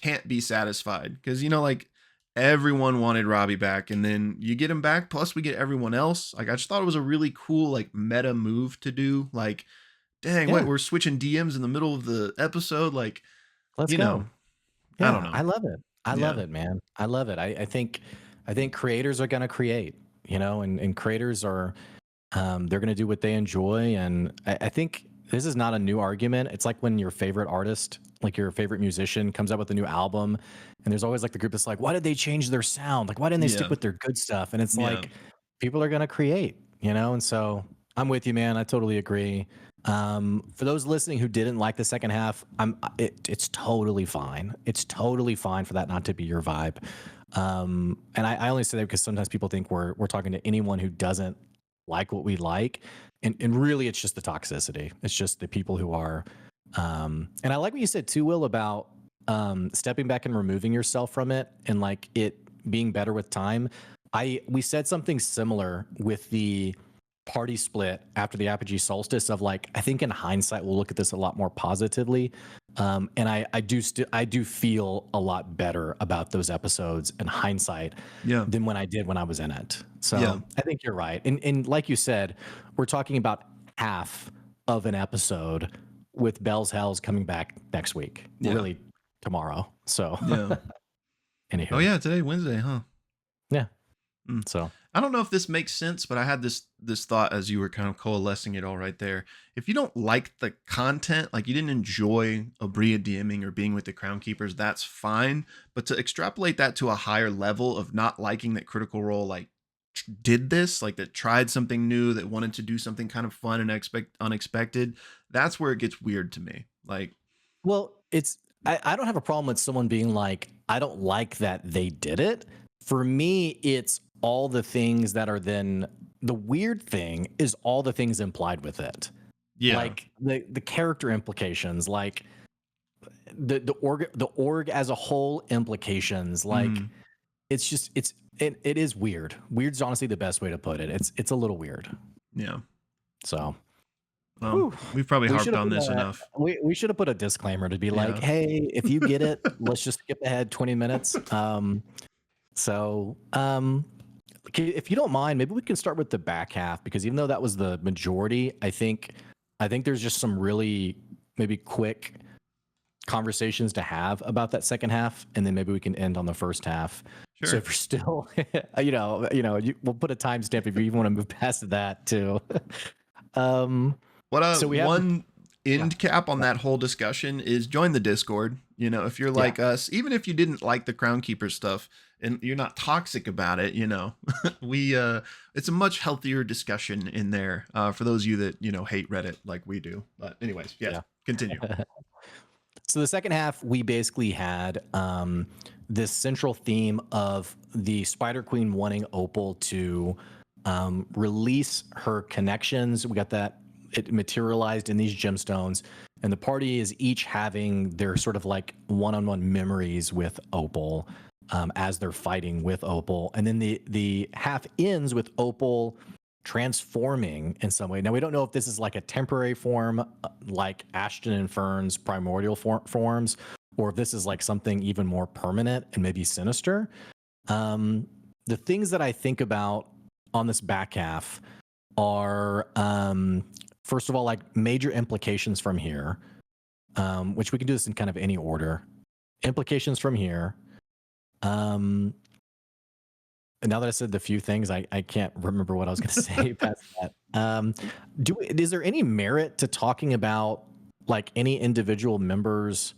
can't be satisfied because, like everyone wanted Robbie back, and then you get him back. Plus, we get everyone else. Like, I just thought it was a really cool, like, meta move to do. Like, dang, wait, Yeah, we're switching DMs in the middle of the episode. Like, let's you know, go. I don't Yeah, know. I love it. I love Yeah, it, man. I love it. I think creators are gonna create, and creators are they're gonna do what they enjoy. And I think this is not a new argument. It's like when your favorite artist, like your favorite musician, comes out with a new album, and there's always like the group that's like, why did they change their sound? Like, why didn't they stick yeah, with their good stuff? And it's yeah, like people are gonna create, and so I'm with you, man. I totally agree. For those listening who didn't like the second half, it's totally fine. It's totally fine for that not to be your vibe. And I only say that because sometimes people think we're talking to anyone who doesn't like what we like, and really it's just the toxicity. It's just the people who are. And I like what you said too, Will, about stepping back and removing yourself from it, and like it being better with time. We said something similar with the party split after the Apogee solstice of like, I think in hindsight we'll look at this a lot more positively. And I do feel a lot better about those episodes in hindsight yeah, than when I did when I was in it. yeah, So I think you're right. And like you said, we're talking about half of an episode with Bell's Hells coming back next week. Well, yeah, really tomorrow. So yeah. Oh anywho, yeah, today Wednesday, huh? yeah. Hmm. So I don't know if this makes sense, but I had this thought as you were kind of coalescing it all right there. If you don't like the content, like you didn't enjoy Abria DMing or being with the Crown Keepers, that's fine. But to extrapolate that to a higher level of not liking that Critical Role like did this, like that tried something new, that wanted to do something kind of fun and unexpected, that's where it gets weird to me. Like, well, I don't have a problem with someone being like, I don't like that they did it. For me, it's all the things that are then the weird thing is all the things implied with it. yeah, Like the character implications, like the org as a whole implications, like mm, it is weird. Weird's honestly the best way to put it. It's a little weird. yeah. So Well, whew. we've probably We should harped have on put this a enough. we should have put a disclaimer to be like, Yeah. hey, if you get it, let's just skip ahead 20 minutes. So if you don't mind, maybe we can start with the back half, because even though that was the majority, I think there's just some really maybe quick conversations to have about that second half, and then maybe we can end on the first half. So Sure. if you're still, we'll put a timestamp if you even want to move past that too. um, What so we have, one yeah, end cap on that whole discussion is join the Discord. If you're yeah, like us, even if you didn't like the Crown Keeper stuff and you're not toxic about it, we it's a much healthier discussion in there for those of you that, hate Reddit like we do. But anyways, yes, yeah. continue. So the second half, we basically had this central theme of the Spider Queen wanting Opal to release her connections. We got that it materialized in these gemstones, and the party is each having their sort of like one-on-one memories with Opal as they're fighting with Opal, and then the half ends with Opal transforming in some way. Now we don't know if this is like a temporary form, like Ashton and Fern's primordial forms, or if this is like something even more permanent and maybe sinister. The things that I think about on this back half are, first of all, like major implications from here, which we can do this in kind of any order. Implications from here. And now that I said the few things, I can't remember what I was going to say past that. Is there any merit to talking about like any individual members'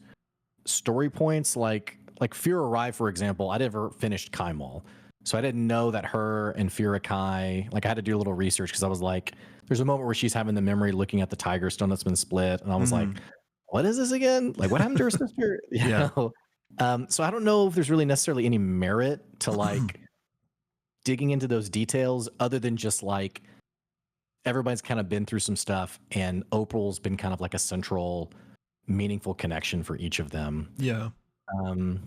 story points? Like Fear Arrive, for example, I never finished Kaimal. So I didn't know that her and Firakai, like I had to do a little research because I was like, there's a moment where she's having the memory looking at the tiger stone that's been split. And I was like, Mhm. what is this again? Like what happened to her sister? Yeah. So I don't know if there's really necessarily any merit to like digging into those details other than just like everybody's kind of been through some stuff and Opal's been kind of like a central meaningful connection for each of them. Yeah. Um,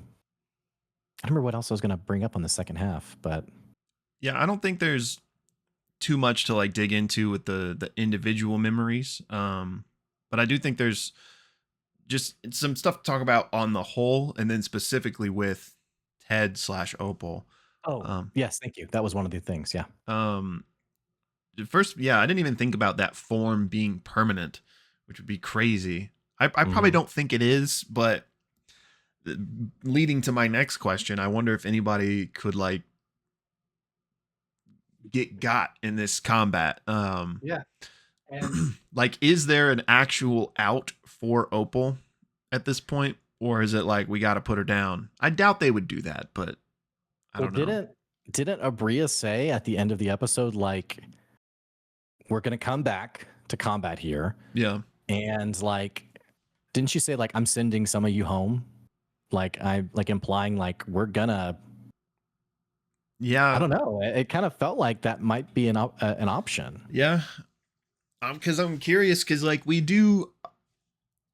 I don't remember what else I was going to bring up on the second half, but Yeah, I don't think there's too much to like dig into with the individual memories. But I do think there's just some stuff to talk about on the whole, and then specifically with Ted slash Opal. oh, Um, yes, thank you. That was one of the things. Yeah. um, First, yeah, I didn't even think about that form being permanent, which would be crazy. I probably Mhm. don't think it is, but leading to my next question, I wonder if anybody could like get got in this combat. Yeah. And Like, is there an actual out for Opal at this point, or is it like we got to put her down? I doubt they would do that, but I well, don't know. didn't Abria say at the end of the episode like we're gonna come back to combat here, Yeah, and like didn't she say like I'm sending some of you home? Like I like implying like we're gonna. I yeah, don't know. It kind of felt like that might be an option. yeah. Because I'm curious, because like we do,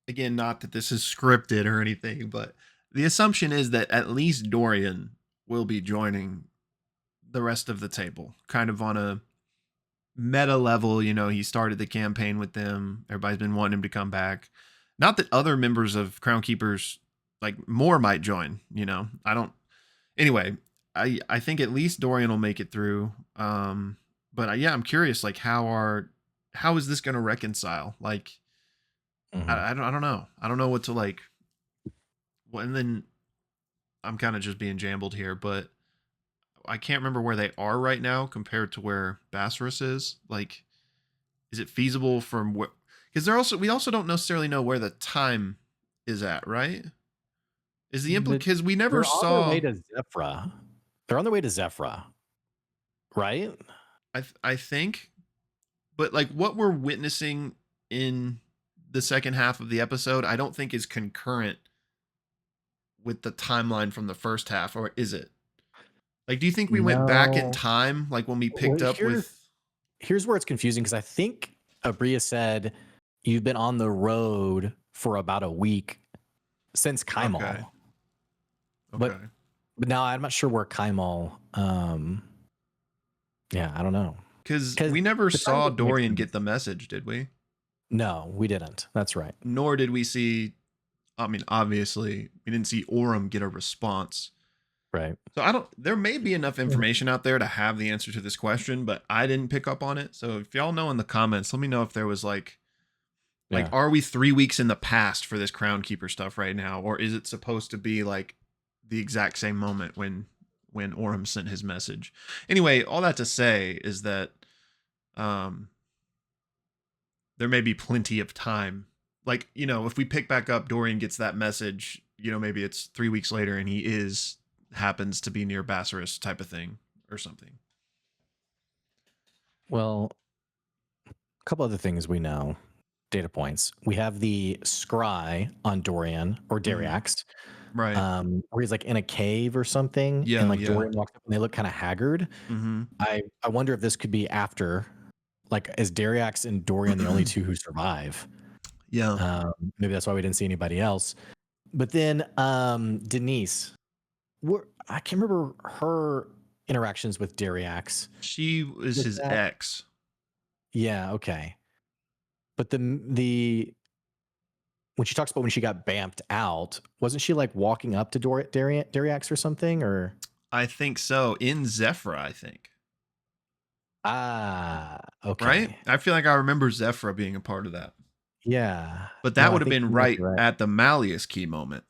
again, not that this is scripted or anything, but the assumption is that at least Dorian will be joining the rest of the table, kind of on a meta level. You know, he started the campaign with them. Everybody's been wanting him to come back. Not that other members of Crown Keepers, like more, might join. You know, I don't. Anyway, I think at least Dorian will make it through. But yeah, I'm curious, like how is this going to reconcile? Like, Mhm. I don't know. I don't know what to like. Well, and then I'm kind of just being jambled here, but I can't remember where they are right now compared to where Bassaris is. Like, is it feasible from where? Because we also don't necessarily know where the time is at, right? Is the The, because we never they're on their way saw. to Zephyra. They're on their way to Zephyra, right? I think, but like what we're witnessing in the second half of the episode, I don't think is concurrent with the timeline from the first half, or is it? Like, do you think we went back in No. time, like when we Well, picked up with? here's where it's confusing because I think Abria said you've been on the road for about a week since Okay, Kaimal, but okay. now I'm not sure where Kaimal. Yeah, I don't know Because because we never the time saw doesn't make Dorian sense. get the message, did we? No, we didn't. That's right. Nor did we see. I mean, obviously, we didn't see Orem get a response. Right. So I don't. There may be enough information out there to have the answer to this question, but I didn't pick up on it. So if y'all know in the comments, let me know if there was like, Yeah. are we 3 weeks in the past for this Crown Keeper stuff right now, or is it supposed to be like the exact same moment when Orem sent his message? Anyway, all that to say is that um there may be plenty of time. Like, you know, if we pick back up, Dorian gets that message, you know, maybe it's 3 weeks later and he happens to be near Bassaris type of thing or something. Well, a couple other things we know. Data points. We have the scry on Dorian or Mm, Dariax, right. where he's like in a cave or something, and Yeah, like yeah. Dorian walks up and they look kind of haggard. Mm-hmm. I wonder if this could be after, like, is Dariax and Dorian the only two who survive? Yeah. Maybe that's why we didn't see anybody else. But then Denise, I can't remember her interactions with Dariax. She was Was his that? ex. Yeah, okay. But the when she talks about when she got bamped out, wasn't she like walking up to Dariax or something? Or I think so. In Zephyr, I think. Right? okay, I feel like I remember Zephyr being a part of that. yeah. But No, that I would have think been you might be right right. at the Malleus key moment,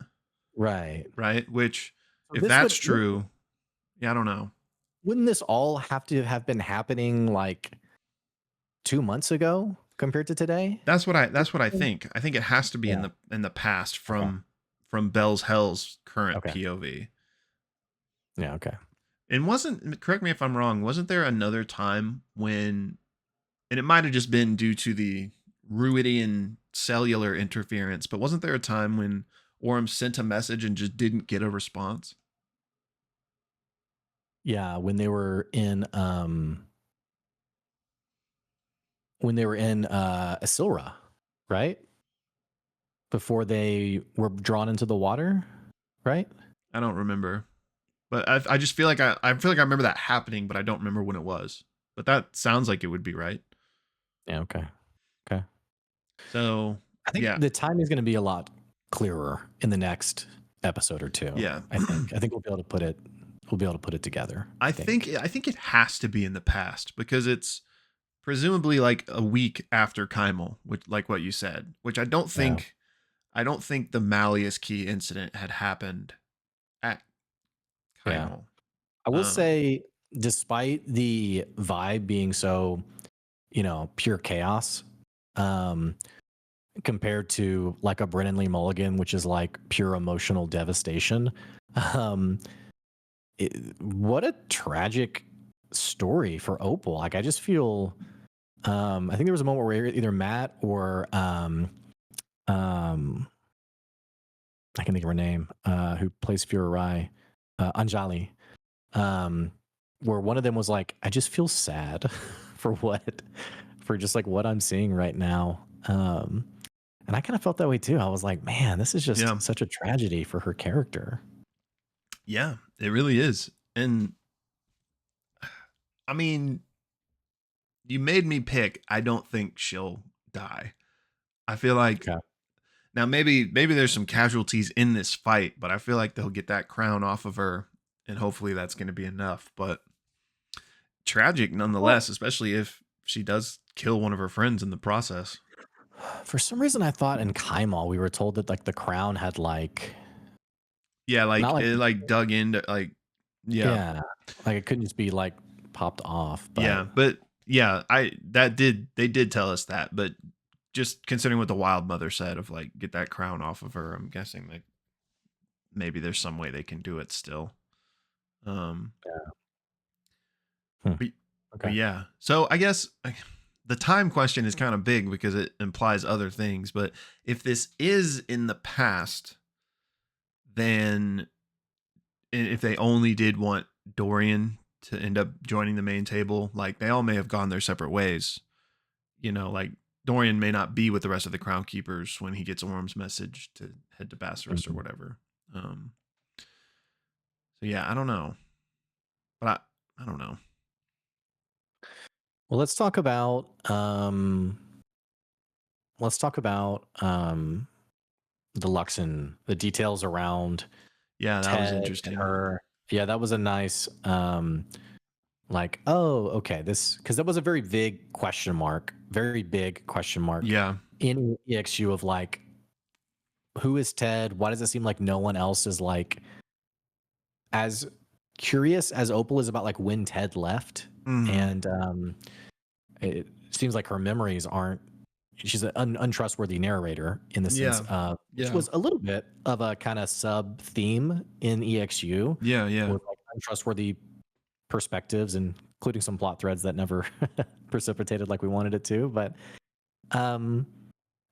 Right. right? Which, So if that's true, yeah, I don't know. wouldn't this all have to have been happening like 2 months ago compared to today? That's what I think. I think it has to be Yeah. in the past Okay. from Bell's Hell's current Okay. POV. Yeah. Okay. And wasn't, correct me if I'm wrong, wasn't there another time when, and it might have just been due to the Ruidian cellular interference, but wasn't there a time when Orm sent a message and just didn't get a response? Yeah, when they were in Asilra, right? Before they were drawn into the water, right? I don't remember, but I just feel like I feel like I remember that happening, but I don't remember when it was. But that sounds like it would be right. Yeah, okay. Okay. So I think yeah, the timing is going to be a lot clearer in the next episode or two. yeah. I think. I think we'll be able to put it. We'll be able to put it together. I think. I think it has to be in the past because it's presumably like a week after Kymel, which like what you said, which Yeah. I don't think the Malleus Key incident had happened at Yeah. Kymel. I will Um, say, despite the vibe being so, pure chaos, um, compared to like a Brennan Lee Mulligan, which is like pure emotional devastation. Um, what a tragic story for Opal. Like, I just feel, I think there was a moment where either Matt or, um, I can think of her name, who plays Fira Rai, Anjali, um, where one of them was like, I just feel sad for just like what I'm seeing right now. And I kind of felt that way too. I was like, man, this is yeah, just such a tragedy for her character. yeah, it really is. And I mean, you made me pick. I don't think she'll die. I feel like Okay. now maybe there's some casualties in this fight, but I feel like they'll get that crown off of her, and hopefully that's going to be enough. But tragic Well, nonetheless, especially if she does kill one of her friends in the process. for some reason, I thought in Kaimal we were told that like the crown had like Yeah, not like like it like dug into like yeah. yeah, like it couldn't just be like popped off, but Yeah, but yeah, I that did they did tell us that, but just considering what the wild mother said of like get that crown off of her, I'm guessing like maybe there's some way they can do it still. Um yeah. Hmm. but, but Okay. yeah. So I guess the time question is kind of big because it implies other things, but if this is in the past, then if they only did want Dorian to end up joining the main table, like they all may have gone their separate ways. You know, like Dorian may not be with the rest of the Crown Keepers when he gets Orm's message to head to Bassaris or Mhm. whatever. Um, so yeah, I don't know, but I don't know. Well, let's talk about the Luxon, the details around Yeah, that was Ted and interesting. her. Yeah, that was a nice like, oh, okay, this because that was a very big question mark, very big question mark Yeah. in EXU of like, who is Ted? Why does it seem like no one else is like as curious as Opal is about like when Ted left? Hmm. And it seems like her memories aren't. She's an untrustworthy narrator in the sense Yeah. of, which Yeah. was a little bit of a kind of sub theme in EXU, Yeah. Yeah. with like untrustworthy perspectives, including some plot threads that never precipitated like we wanted it to. But um,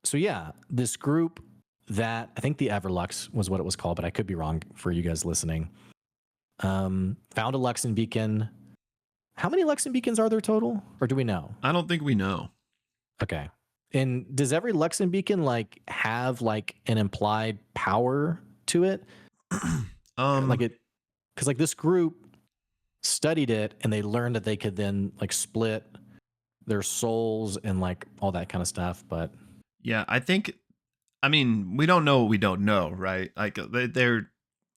so yeah, this group that I think the Everlux was what it was called, but I could be wrong for you guys listening. Found a Luxon beacon. How many Luxon beacons are there total, or do we know? I don't think we know. Okay. And does every Luxon beacon like have like an implied power to it? Like um. it, because like this group studied it and they learned that they could then like split their souls and like all that kind of stuff. But Yeah, I think. I mean, we don't know what we don't know, right? Like they're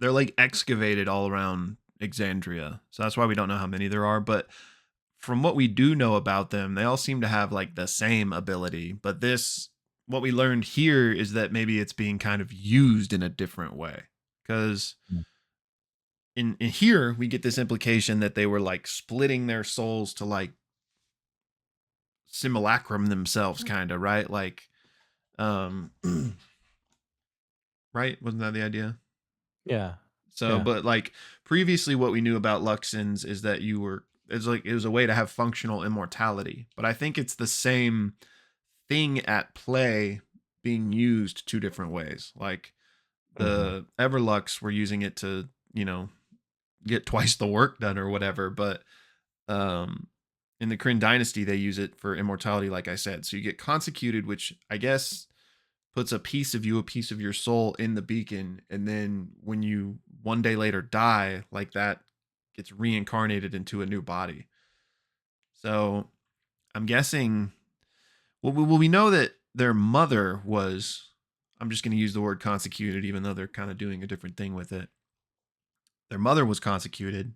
like excavated all around Exandria, so that's why we don't know how many there are. But from what we do know about them, they all seem to have like the same ability. But this, what we learned here is that maybe it's being kind of used in a different way. Because in here, we get this implication that they were like splitting their souls to like simulacrum themselves, kind of, right? Like, um, right? Wasn't that the idea? yeah, So, Yeah. but like previously, what we knew about Luxins is that it was a way to have functional immortality. But I think it's the same thing at play being used two different ways. Like Hmm. the Everlux were using it to, get twice the work done or whatever. But um, in the Kryn Dynasty, they use it for immortality, like I said. So you get consecuted, which I guess puts a piece of you, a piece of your soul in the beacon. And then when you one day later die, like that gets reincarnated into a new body. So I'm guessing, well, we know that their mother was, I'm just going to use the word consecuted, even though they're kind of doing a different thing with it. Their mother was consecuted.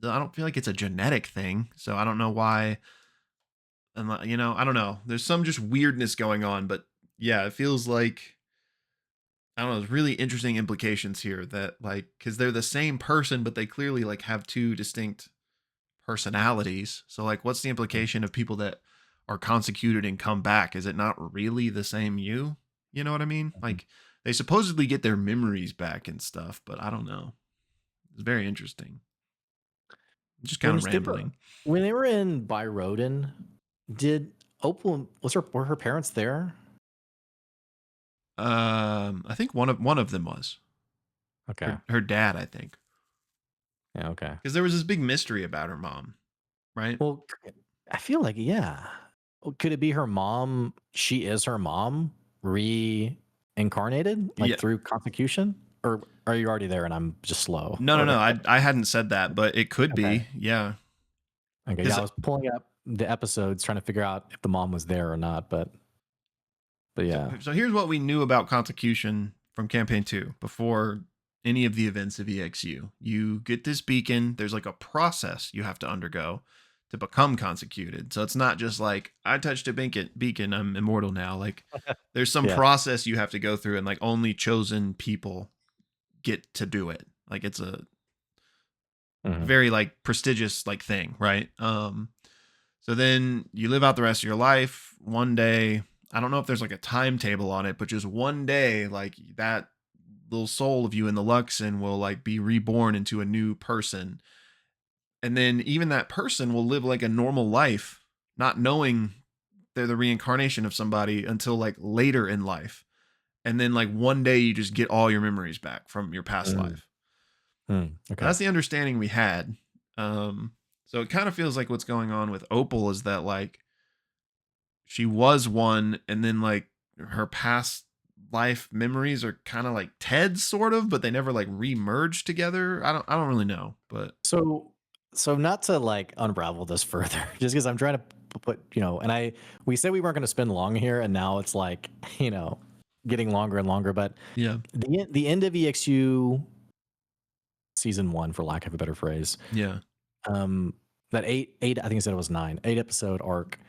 I don't feel like it's a genetic thing. So I don't know why. And, I don't know. There's some just weirdness going on. But yeah, it feels like, I don't know, there's really interesting implications here that, like, because they're the same person, but they clearly, like, have two distinct personalities. So, like, what's the implication of people that are consecuted and come back? Is it not really the same you? You know what I mean? Like, they supposedly get their memories back and stuff, but I don't know. It's very interesting. Just kind When of they were rambling. when they were in Byroden, did Opal were her parents there? I think one of them was Okay. her dad. I think Yeah. Okay. because there was this big mystery about her mom, right? Well, I feel like yeah. Could it be her mom? She is her mom reincarnated, like Yeah. through consecution, or are you already there and I'm just slow? No, no, Or no. I hadn't said that, but it could okay, be. Yeah. okay, yeah. Because I was pulling up the episodes trying to figure out if the mom was there or not, but so, yeah. so here's what we knew about consecution from campaign 2 before any of the events of EXU. You get this beacon, there's like a process you have to undergo to become consecuted. So it's not just like I touched a beacon, I'm immortal now. Like there's some Yeah. process you have to go through and like only chosen people get to do it. Like it's a Mhm. very like prestigious like thing, right? So then you live out the rest of your life. One day, I don't know if there's like a timetable on it, but just one day, like that little soul of you in the Luxon will like be reborn into a new person. And then even that person will live like a normal life, not knowing they're the reincarnation of somebody until like later in life. And then like one day you just get all your memories back from your past Mm, life. okay. That's the understanding we had. So it kind of feels like what's going on with Opal is that like she was one, and then like her past life memories are kind of like Ted's sort of, but they never like re-merged together. I don't really know, but So so not to like unravel this further, just because I'm trying to put, and we said we weren't going to spend long here, and now it's like, getting longer and longer. But yeah, the end of EXU season one, for lack of a better phrase, yeah, um, that eight, I think I said it was 8 episode arc.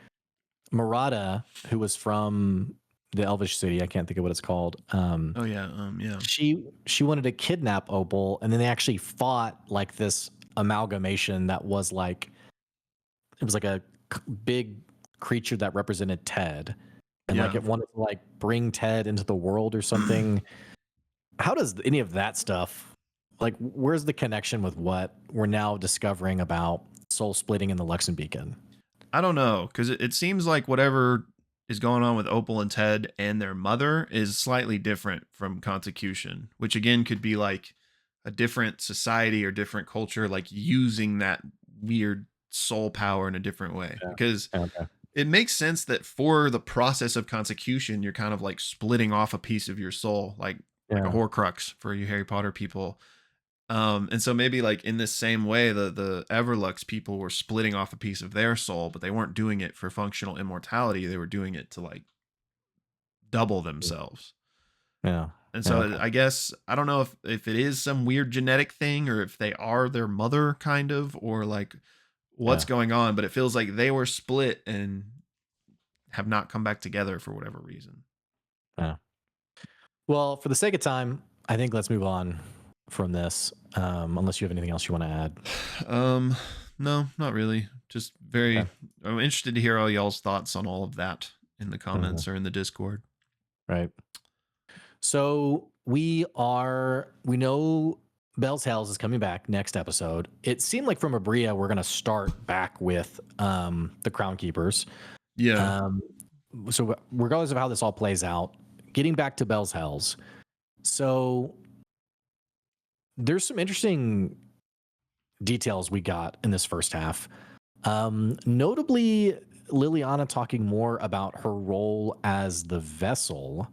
Murata, who was from the Elvish city, I can't think of what it's called. oh yeah, yeah, She wanted to kidnap Opal, and then they actually fought like this amalgamation that was like it was like a big creature that represented Ted, and like yeah. it wanted to like bring Ted into the world or something. How does any of that stuff like? Where's the connection with what we're now discovering about soul splitting in the Luxon Beacon? I don't know because it seems like whatever is going on with Opal and Ted and their mother is slightly different from Consecution, which again could be like a different society or different culture, like using that weird soul power in a different way. Yeah. Because Okay. it makes sense that for the process of consecution, you're kind of like splitting off a piece of your soul, like a Yeah. Horcrux for you Harry Potter people. And so maybe like in this same way, the Everlux people were splitting off a piece of their soul, but they weren't doing it for functional immortality. They were doing it to like double themselves. Yeah. And Yeah. so Okay. I guess I don't know if it is some weird genetic thing or if they are their mother kind of or like what's Yeah. going on, but it feels like they were split and have not come back together for whatever reason. Yeah. Well, for the sake of time, I think let's move on from this. Unless you have anything else you want to add. Um, no, not really. Just very. Okay. I'm interested to hear all y'all's thoughts on all of that in the Mhm. comments or in the Discord. Right. So we know Bell's Hells is coming back next episode. It seemed like from Abria we're gonna start back with the Crown Keepers. Yeah. So regardless of how this all plays out, getting back to Bell's Hells. So there's some interesting details we got in this first half. Notably, Liliana talking more about her role as the vessel,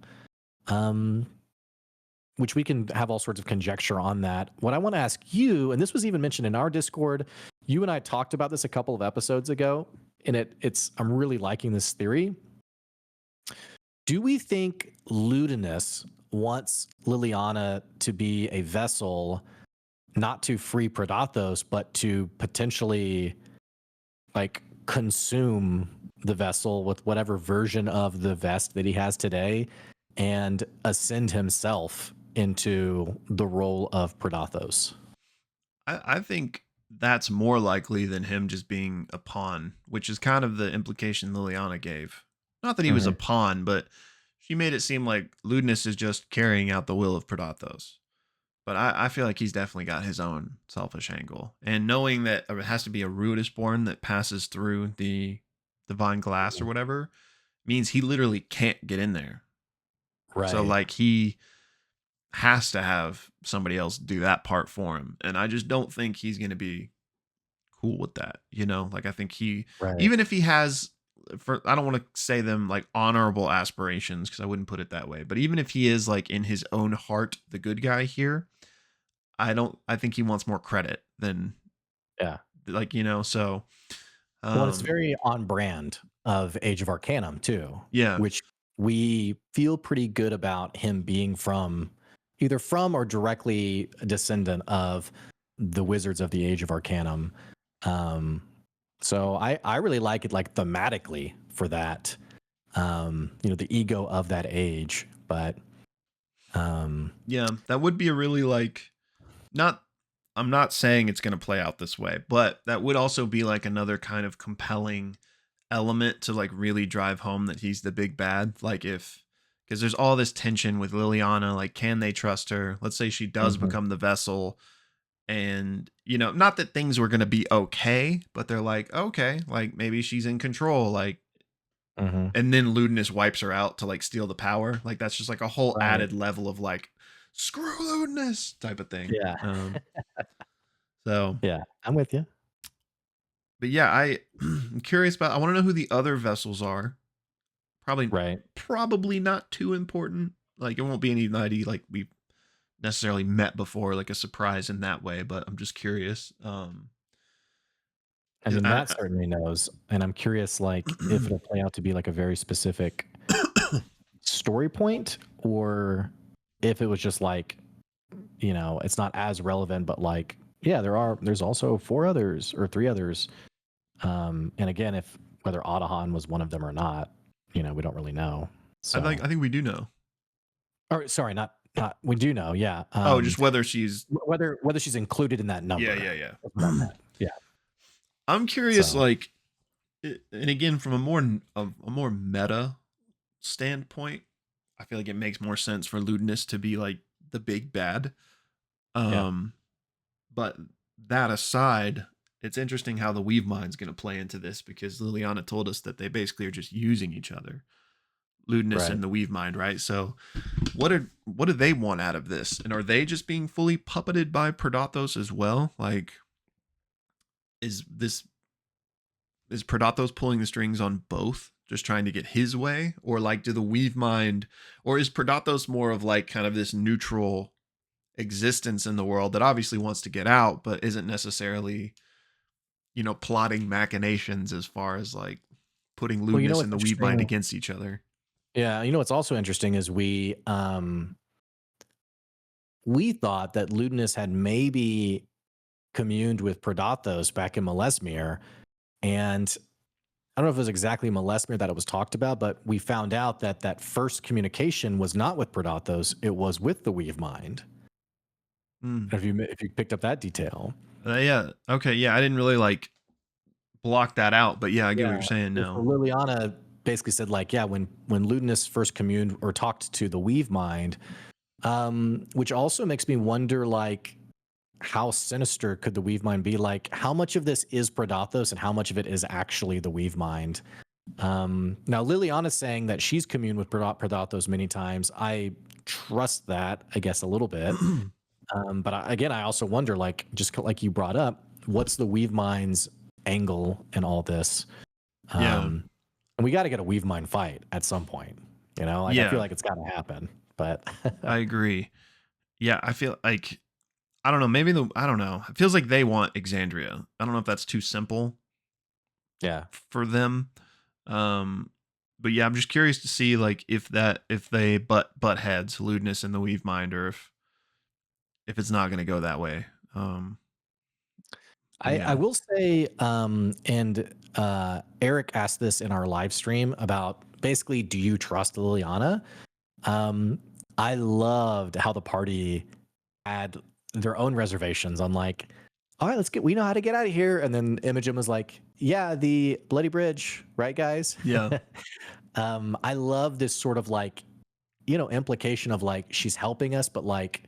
which we can have all sorts of conjecture on that. What I want to ask you, and this was even mentioned in our Discord, you and I talked about this a couple of episodes ago, and I'm really liking this theory. Do we think Ludinus wants Liliana to be a vessel, not to free Predathos, but to potentially like consume the vessel with whatever version of the vest that he has today and ascend himself into the role of Predathos? I think that's more likely than him just being a pawn, which is kind of the implication Liliana gave. Not that he was a pawn, but she made it seem like Ludinus is just carrying out the will of Predathos. But I feel like he's definitely got his own selfish angle. And knowing that it has to be a Rudis born that passes through the divine glass or whatever means he literally can't get in there. Right. So like he has to have somebody else do that part for him. And I just don't think he's going to be cool with that. Like I think even if he has, I don't want to say them like honorable aspirations because I wouldn't put it that way. But even if he is like in his own heart, the good guy here, I think he wants more credit than so. Well, it's very on brand of Age of Arcanum too. Yeah. Which we feel pretty good about him being either from or directly a descendant of the Wizards of the Age of Arcanum. So I really like it like thematically for that. The ego of that age. But yeah, that would be a really like I'm not saying it's going to play out this way, but that would also be like another kind of compelling element to like really drive home that he's the big bad. Like because there's all this tension with Liliana, like can they trust her? Let's say she does become the vessel, and not that things were going to be okay, but they're like, okay, like maybe she's in control, like and then Ludinus wipes her out to like steal the power. Like that's just like a whole added level of like screw Ludinus type of thing. Yeah. So yeah, I'm with you. But yeah, I'm curious about. I want to know who the other vessels are. Probably not too important. Like it won't be anybody like we've necessarily met before, like a surprise in that way. But I'm just curious. I mean, Matt certainly knows, and I'm curious, like, if it'll play out to be like a very specific story point, or if it was just like, it's not as relevant, but like, yeah, there's also 4 others or 3 others, and again, whether Adahan was one of them or not, we don't really know. So I think we do know. Or sorry, not we do know, yeah. Just whether she's included in that number. Yeah. Yeah. I'm curious, like, and again, from a more meta standpoint, I feel like it makes more sense for Ludinus to be like the big bad. But that aside, it's interesting how the Weave Mind's going to play into this because Liliana told us that they basically are just using each other, Ludinus and the Weave Mind, right? So, what do they want out of this? And are they just being fully puppeted by Predathos as well? Like, is Predathos pulling the strings on both, just trying to get his way, or like do the Weave Mind, or is Predathos more of like kind of this neutral existence in the world that obviously wants to get out, but isn't necessarily, plotting machinations as far as like putting Ludinus and the Weave Mind against each other? Yeah, what's also interesting is we thought that Ludinus had maybe communed with Predathos back in Malesmere, and I don't know if it was exactly Malesmere that it was talked about, but we found out that first communication was not with Predathos, it was with the Weave Mind. If you picked up that detail. Yeah. Okay. Yeah, I didn't really like block that out, but yeah, I get what you're saying now. So Liliana basically said like, yeah, when Ludinus first communed or talked to the Weave Mind, Which also makes me wonder, like, how sinister could the Weave Mind be? Like, how much of this is Predathos and how much of it is actually the Weave Mind? Now, Liliana's saying that she's communed with Predathos many times. I trust that, I guess, a little bit. But again, I also wonder, like, just like you brought up, what's the Weave Mind's angle in all this? Yeah. And we got to get a Weave Mind fight at some point. You know, like I feel Yeah, like it's got to happen. But I agree. Yeah, I feel like I don't know. Maybe I don't know. It feels like they want Exandria. I don't know if that's too simple yeah, for them. Um, but yeah, I'm just curious to see like if they butt heads, Lewdness and the Weave Mind, or if it's not going to go that way. But I yeah, will say, and Eric asked this in our live stream about basically, do you trust Liliana? I loved how the party had their own reservations on like, all right, we know how to get out of here. And then Imogen was like, yeah, the Bloody Bridge, right, guys? yeah, I love this sort of like, implication of like, she's helping us, but like,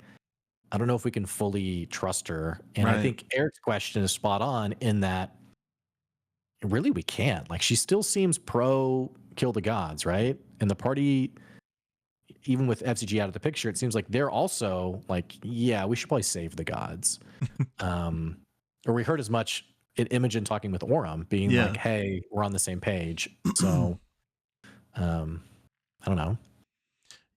I don't know if we can fully trust her. And I right, think Eric's question is spot on in that really we can't. Like, she still seems pro kill the gods, right? And the party, even with F.C.G out of the picture, it seems like they're also like, yeah, we should probably save the gods. Um, or we heard as much in Imogen talking with Oram, being like, yeah, hey, we're on the same page. So, um, I don't know.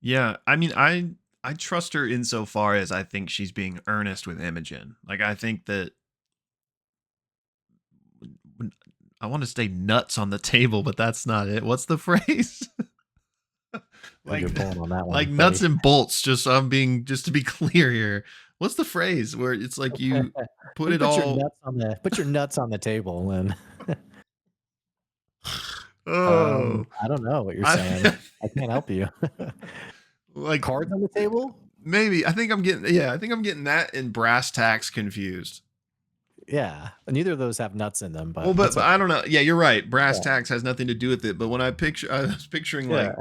yeah. I mean, I trust her insofar as I think she's being earnest with Imogen. Like I think that I want to say nuts on the table, but that's not it. What's the phrase? Oh, you're like pulling on that like one, nuts buddy. and bolts. Just to be clear here. What's the phrase where it's like you put When you it put your all? nuts on the table, and Oh, I don't know what you're I saying. I can't help you. like Cards on the table? maybe I think I'm getting that and brass tacks confused. Yeah. Neither of those have nuts in them, Well, but that's but okay. I don't know. Yeah, you're right. Brass Yeah. tacks has nothing to do with it. But when I was picturing Yeah. like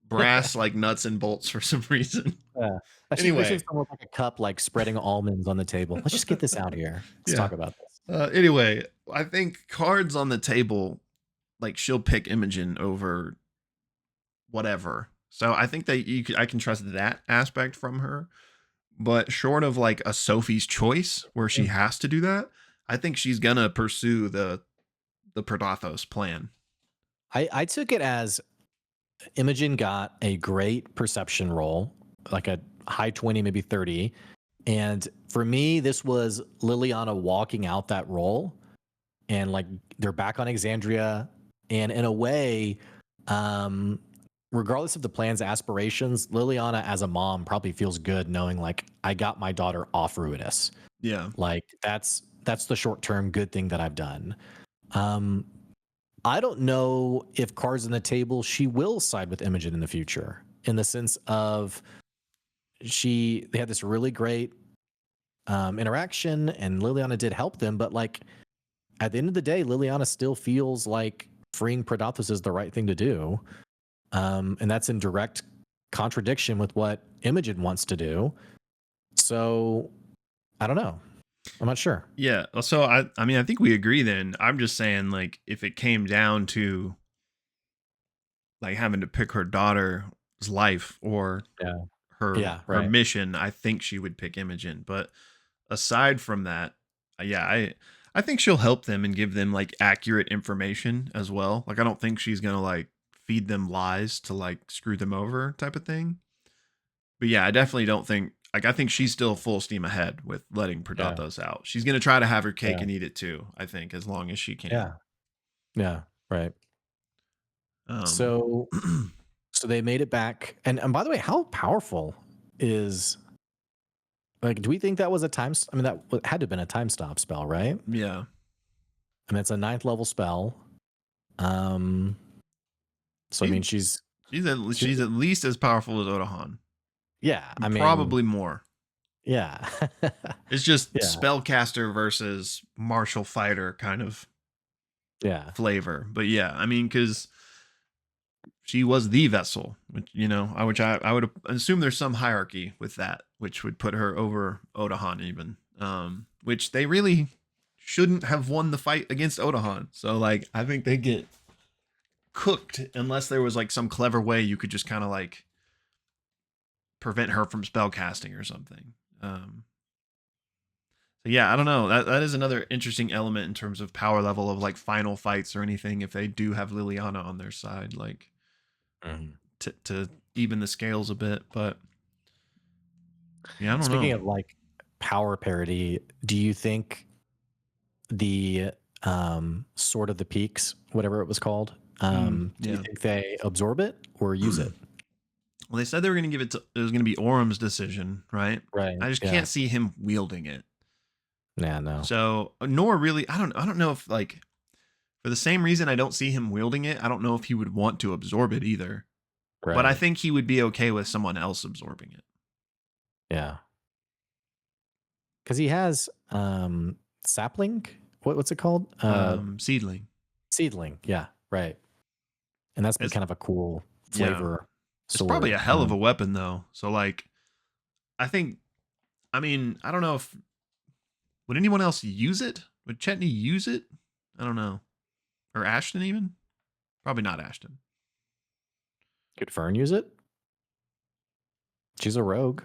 brass like nuts and bolts for some reason. Yeah. I should Anyway, someone with like a cup, like spreading almonds on the table. Let's just get this out here. Let's yeah. talk about this. Anyway, I think cards on the table, like she'll pick Imogen over whatever. So I think that I can trust that aspect from her. But short of like a Sophie's Choice where she has to do that, I think she's gonna pursue the Predathos plan. I took it as Imogen got a great perception roll, like a high 20, maybe 30. And for me, this was Liliana walking out that role, and like they're back on Exandria. And in a way, um, regardless of the plan's aspirations, Liliana as a mom probably feels good knowing like I got my daughter off Ruidus. Yeah. Like that's the short term good thing that I've done. Um, I don't know if cards on the table she will side with Imogen in the future, in the sense of they had this really great interaction, and Liliana did help them, but like at the end of the day, Liliana still feels like freeing Predathos is the right thing to do. And that's in direct contradiction with what Imogen wants to do. So I don't know. I'm not sure. Yeah. So I mean I think we agree then. I'm just saying like if it came down to like having to pick her daughter's life or Yeah. her Yeah. her Right. mission, I think she would pick Imogen. But aside from that, yeah, I think she'll help them and give them like accurate information as well. Like I don't think she's gonna like feed them lies to like screw them over type of thing. But yeah, I definitely don't think like I think she's still full steam ahead with letting Yeah. Predathos out. She's gonna try to have her cake Yeah. and eat it too. I think as long as she can. Yeah. Yeah. Right. Um, So they made it back. And by the way, how powerful is, like, do we think that was a I mean, that had to have been a time stop spell, right? yeah, I mean, it's a 9th level spell. Um, so I she mean, she's she's at least as powerful as Odahan, yeah. I and mean, probably more. yeah. It's just Yeah. spellcaster versus martial fighter kind of Yeah. flavor. But yeah, I mean, because she was the vessel, which I would assume there's some hierarchy with that, which would put her over Odahan even, which they really shouldn't have won the fight against Odahan. So like, I think they get cooked unless there was like some clever way you could just kind of like prevent her from spell casting or something. So yeah, I don't know. That is another interesting element in terms of power level of like final fights or anything. If they do have Liliana on their side, like to even the scales a bit. But yeah, I don't Speaking know. of like power parity, do you think the Sword of the Peaks, whatever it was called, do you think they absorb it or use it? Well, they said they were going to give it to, it was going to be Orum's decision, right? Right. I just can't see him wielding it. Yeah, no. So, nor really, I don't know if like, for the same reason I don't see him wielding it, I don't know if he would want to absorb it either. Right. But I think he would be okay with someone else absorbing it. Yeah. Because he has sapling. What's it called? Seedling. Seedling. Yeah. Right. And that's been kind of a cool flavor. It's probably a hell of a weapon though. So like, I don't know if would anyone else use it? Would Chetney use it? I don't know. Or Ashton even? Probably not Ashton. Could Fern use it? She's a rogue.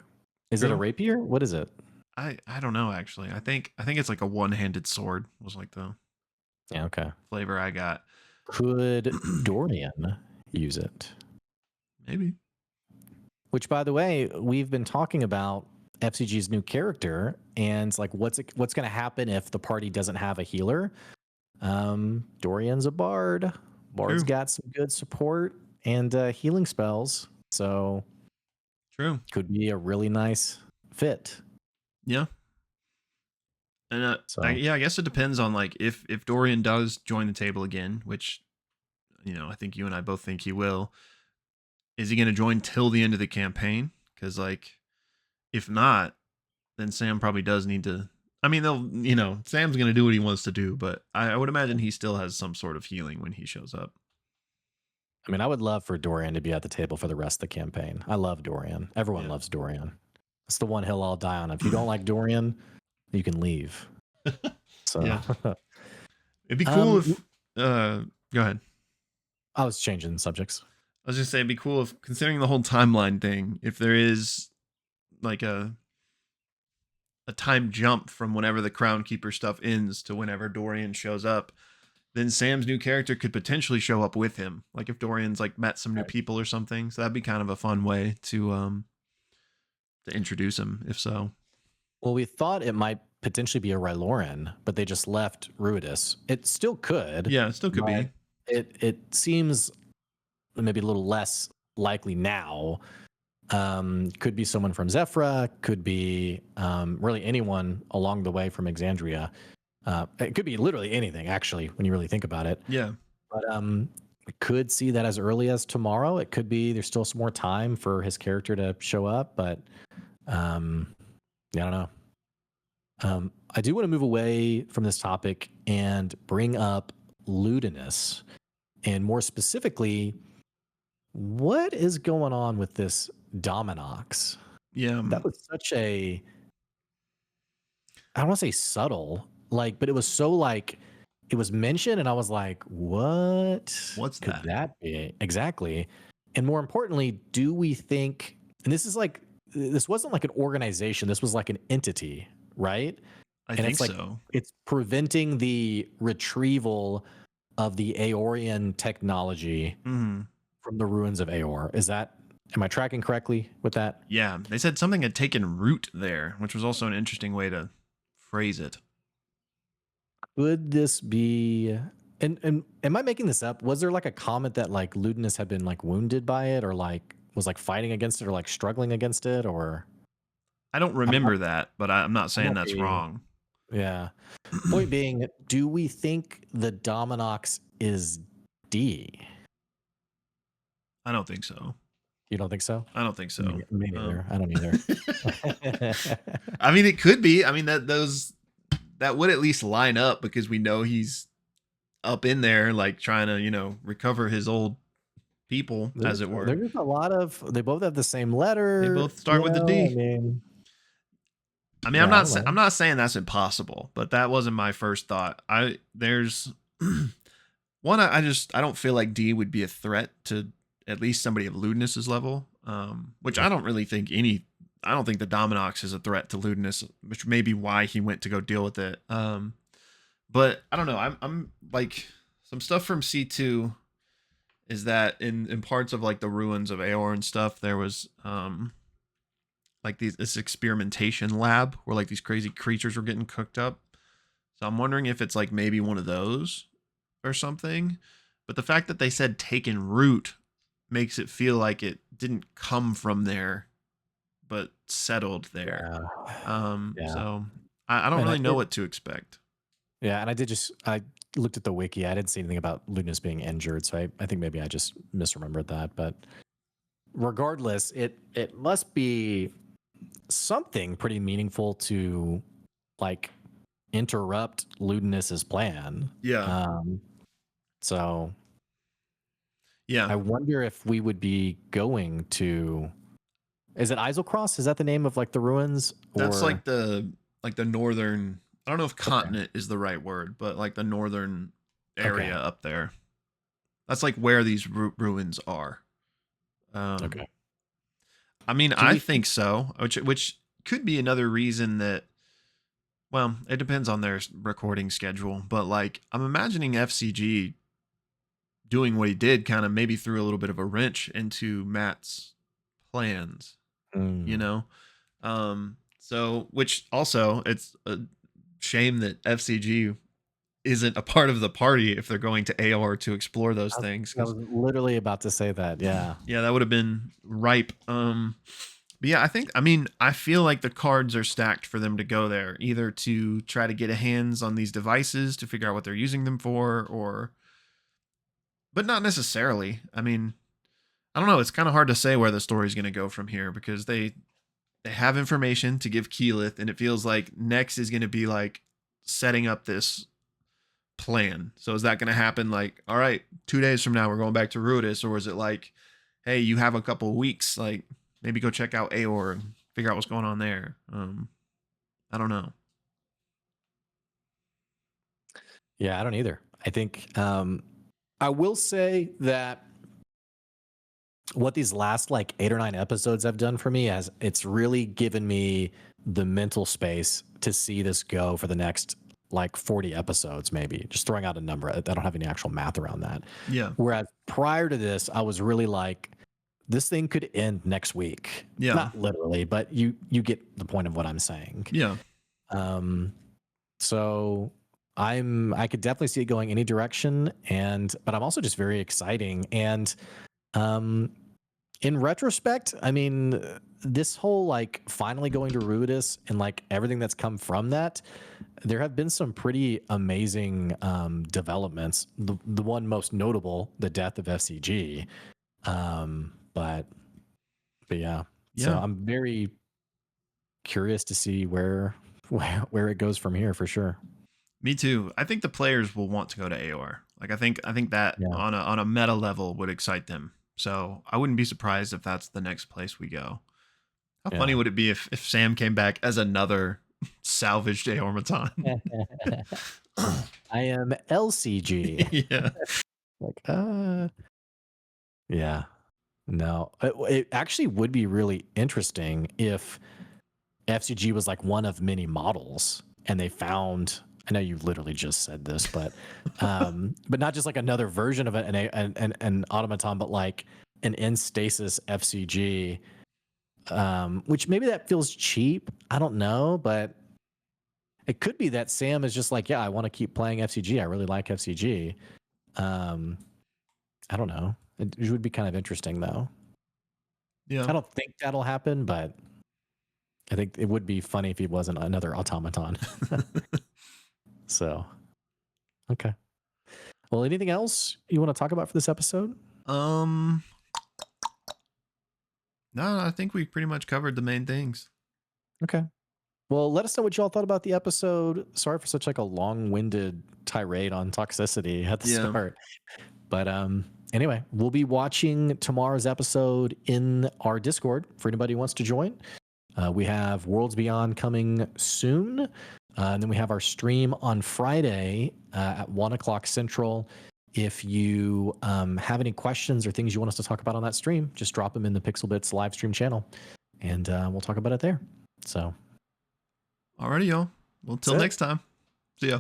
Is it a rapier? What is it? I don't know actually. I think it's like a one-handed sword was like the flavor I got. Could Dorian use it? Maybe. Which, by the way, we've been talking about F.C.G's new character, and like what's going to happen if the party doesn't have a healer. Dorian's a bard. Bard's got some good support and healing spells, so could be a really nice fit. Yeah. And I guess it depends on like if Dorian does join the table again, which I think you and I both think he will. Is he going to join till the end of the campaign? Because like, if not, then Sam probably does need to. I mean, Sam's going to do what he wants to do, but I would imagine he still has some sort of healing when he shows up. I mean, I would love for Dorian to be at the table for the rest of the campaign. I love Dorian. Everyone loves Dorian. It's the one hill I'll die on. If you don't like Dorian, you can leave. So it'd be cool if. Go ahead. I was changing subjects. I was just saying, it'd be cool if, considering the whole timeline thing, if there is like a time jump from whenever the Crown Keeper stuff ends to whenever Dorian shows up, then Sam's new character could potentially show up with him. Like if Dorian's like met some new people or something. So that'd be kind of a fun way to introduce him, if so. Well, we thought it might potentially be a Ryloran, but they just left Ruidus. It still could. Yeah, it still could be. It seems maybe a little less likely now. Could be someone from Zephyra, could be really anyone along the way from Exandria. It could be literally anything, actually, when you really think about it. Yeah. But we could see that as early as tomorrow. It could be there's still some more time for his character to show up, but I don't know. I do want to move away from this topic and bring up Ludinus, and more specifically, what is going on with this Dominox? Yeah. That was such a, I don't want to say subtle, like, but it was so like, it was mentioned and I was like, what's could that be? Exactly. And more importantly, do we think, and this wasn't like an organization, this was like an entity, right? I think so. It's preventing the retrieval of the Aeorian technology from the ruins of Aeor. Am I tracking correctly with that? Yeah, they said something had taken root there, which was also an interesting way to phrase it. Could this be, and am I making this up? Was there like a comment that like Ludinus had been like wounded by it, or like was like fighting against it, or like struggling against it, or? I don't remember that, but I'm not saying that's wrong. Yeah. Point being, do we think the Dominox is D? I don't think so. You don't think so? I don't think so. Me neither. I don't either. I mean, it could be. I mean, that would at least line up because we know he's up in there, like trying to, recover his old people, as it were. There's a lot of. They both have the same They letter. both start with the D. I mean, Yeah, I don't know. I'm not saying that's impossible, but that wasn't my first thought. There's one. I don't feel like D would be a threat to at least somebody of Ludinus's level. Which I don't really think any. I don't think the Dominox is a threat to Ludinus, which may be why he went to go deal with it. But I don't know. I'm like some stuff from C2 is that in parts of like the ruins of Aor and stuff, there was like this experimentation lab where like these crazy creatures were getting cooked up. So I'm wondering if it's like maybe one of those or something. But the fact that they said taken root makes it feel like it didn't come from there, but settled there. Yeah. So I don't really know what to expect. Yeah, and I looked at the wiki. I didn't see anything about Ludinus being injured, so I think maybe I just misremembered that. But regardless, it must be something pretty meaningful to like interrupt Ludinus's plan. Yeah. So Yeah. I wonder if we would be going to. Is it Iselcross? Is that the name of like the ruins? That's Or like the northern. I don't know if continent is the right word, but like the northern area up there. That's like where these ruins are. Okay. I mean, I think so, which could be another reason that. Well, it depends on their recording schedule, but like I'm imagining F.C.G. doing what he did kind of maybe threw a little bit of a wrench into Matt's plans, you know? So, which also it's a shame that F.C.G. isn't a part of the party if they're going to Aor to explore those things. I was literally about to say that. Yeah. Yeah, that would have been ripe. But yeah, I feel like the cards are stacked for them to go there, either to try to get a hands on these devices to figure out what they're using them for, but not necessarily. I mean, I don't know. It's kind of hard to say where the story's going to go from here because they have information to give Keyleth, and it feels like next is going to be like setting up this plan. So is that going to happen like, all right, 2 days from now we're going back to Rudis, or is it like, hey, you have a couple of weeks, like maybe go check out Aor and figure out what's going on there? I don't know. Yeah, I don't either. I think I will say that what these last like 8 or 9 episodes have done for me is it's really given me the mental space to see this go for the next like 40 episodes, maybe. Just throwing out a number. I don't have any actual math around that. Yeah. Whereas prior to this, I was really like, this thing could end next week. Yeah. Not literally, but you get the point of what I'm saying. Yeah. So I could definitely see it going any direction, but I'm also just very exciting. And in retrospect, I mean, this whole like finally going to Rudis and like everything that's come from that, there have been some pretty amazing developments. The one most notable, the death of F.C.G. But yeah. So I'm very curious to see where it goes from here for sure. Me too. I think the players will want to go to Aor. Like I think that on a meta level would excite them. So I wouldn't be surprised if that's the next place we go. How funny would it be if Sam came back as another salvaged Aormaton? I am F.C.G. Yeah. Like, yeah. No, it actually would be really interesting if F.C.G. was like one of many models and they found, I know you literally just said this, but not just like another version of an automaton, but like an in stasis F.C.G., which maybe that feels cheap. I don't know, but it could be that Sam is just like, yeah, I want to keep playing F.C.G. I really like F.C.G. I don't know. It would be kind of interesting though. Yeah. I don't think that'll happen, but I think it would be funny if he wasn't another automaton. So, okay. Well, anything else you want to talk about for this episode? No, I think we pretty much covered the main things. Okay. Well, let us know what y'all thought about the episode. Sorry for such like a long-winded tirade on toxicity at the start. But anyway, we'll be watching tomorrow's episode in our Discord for anybody who wants to join. We have Worlds Beyond coming soon. And then we have our stream on Friday at 1 o'clock Central. If you have any questions or things you want us to talk about on that stream, just drop them in the Pixel Bits live stream channel, and we'll talk about it there. So, alrighty, y'all. Well, till next time. See ya.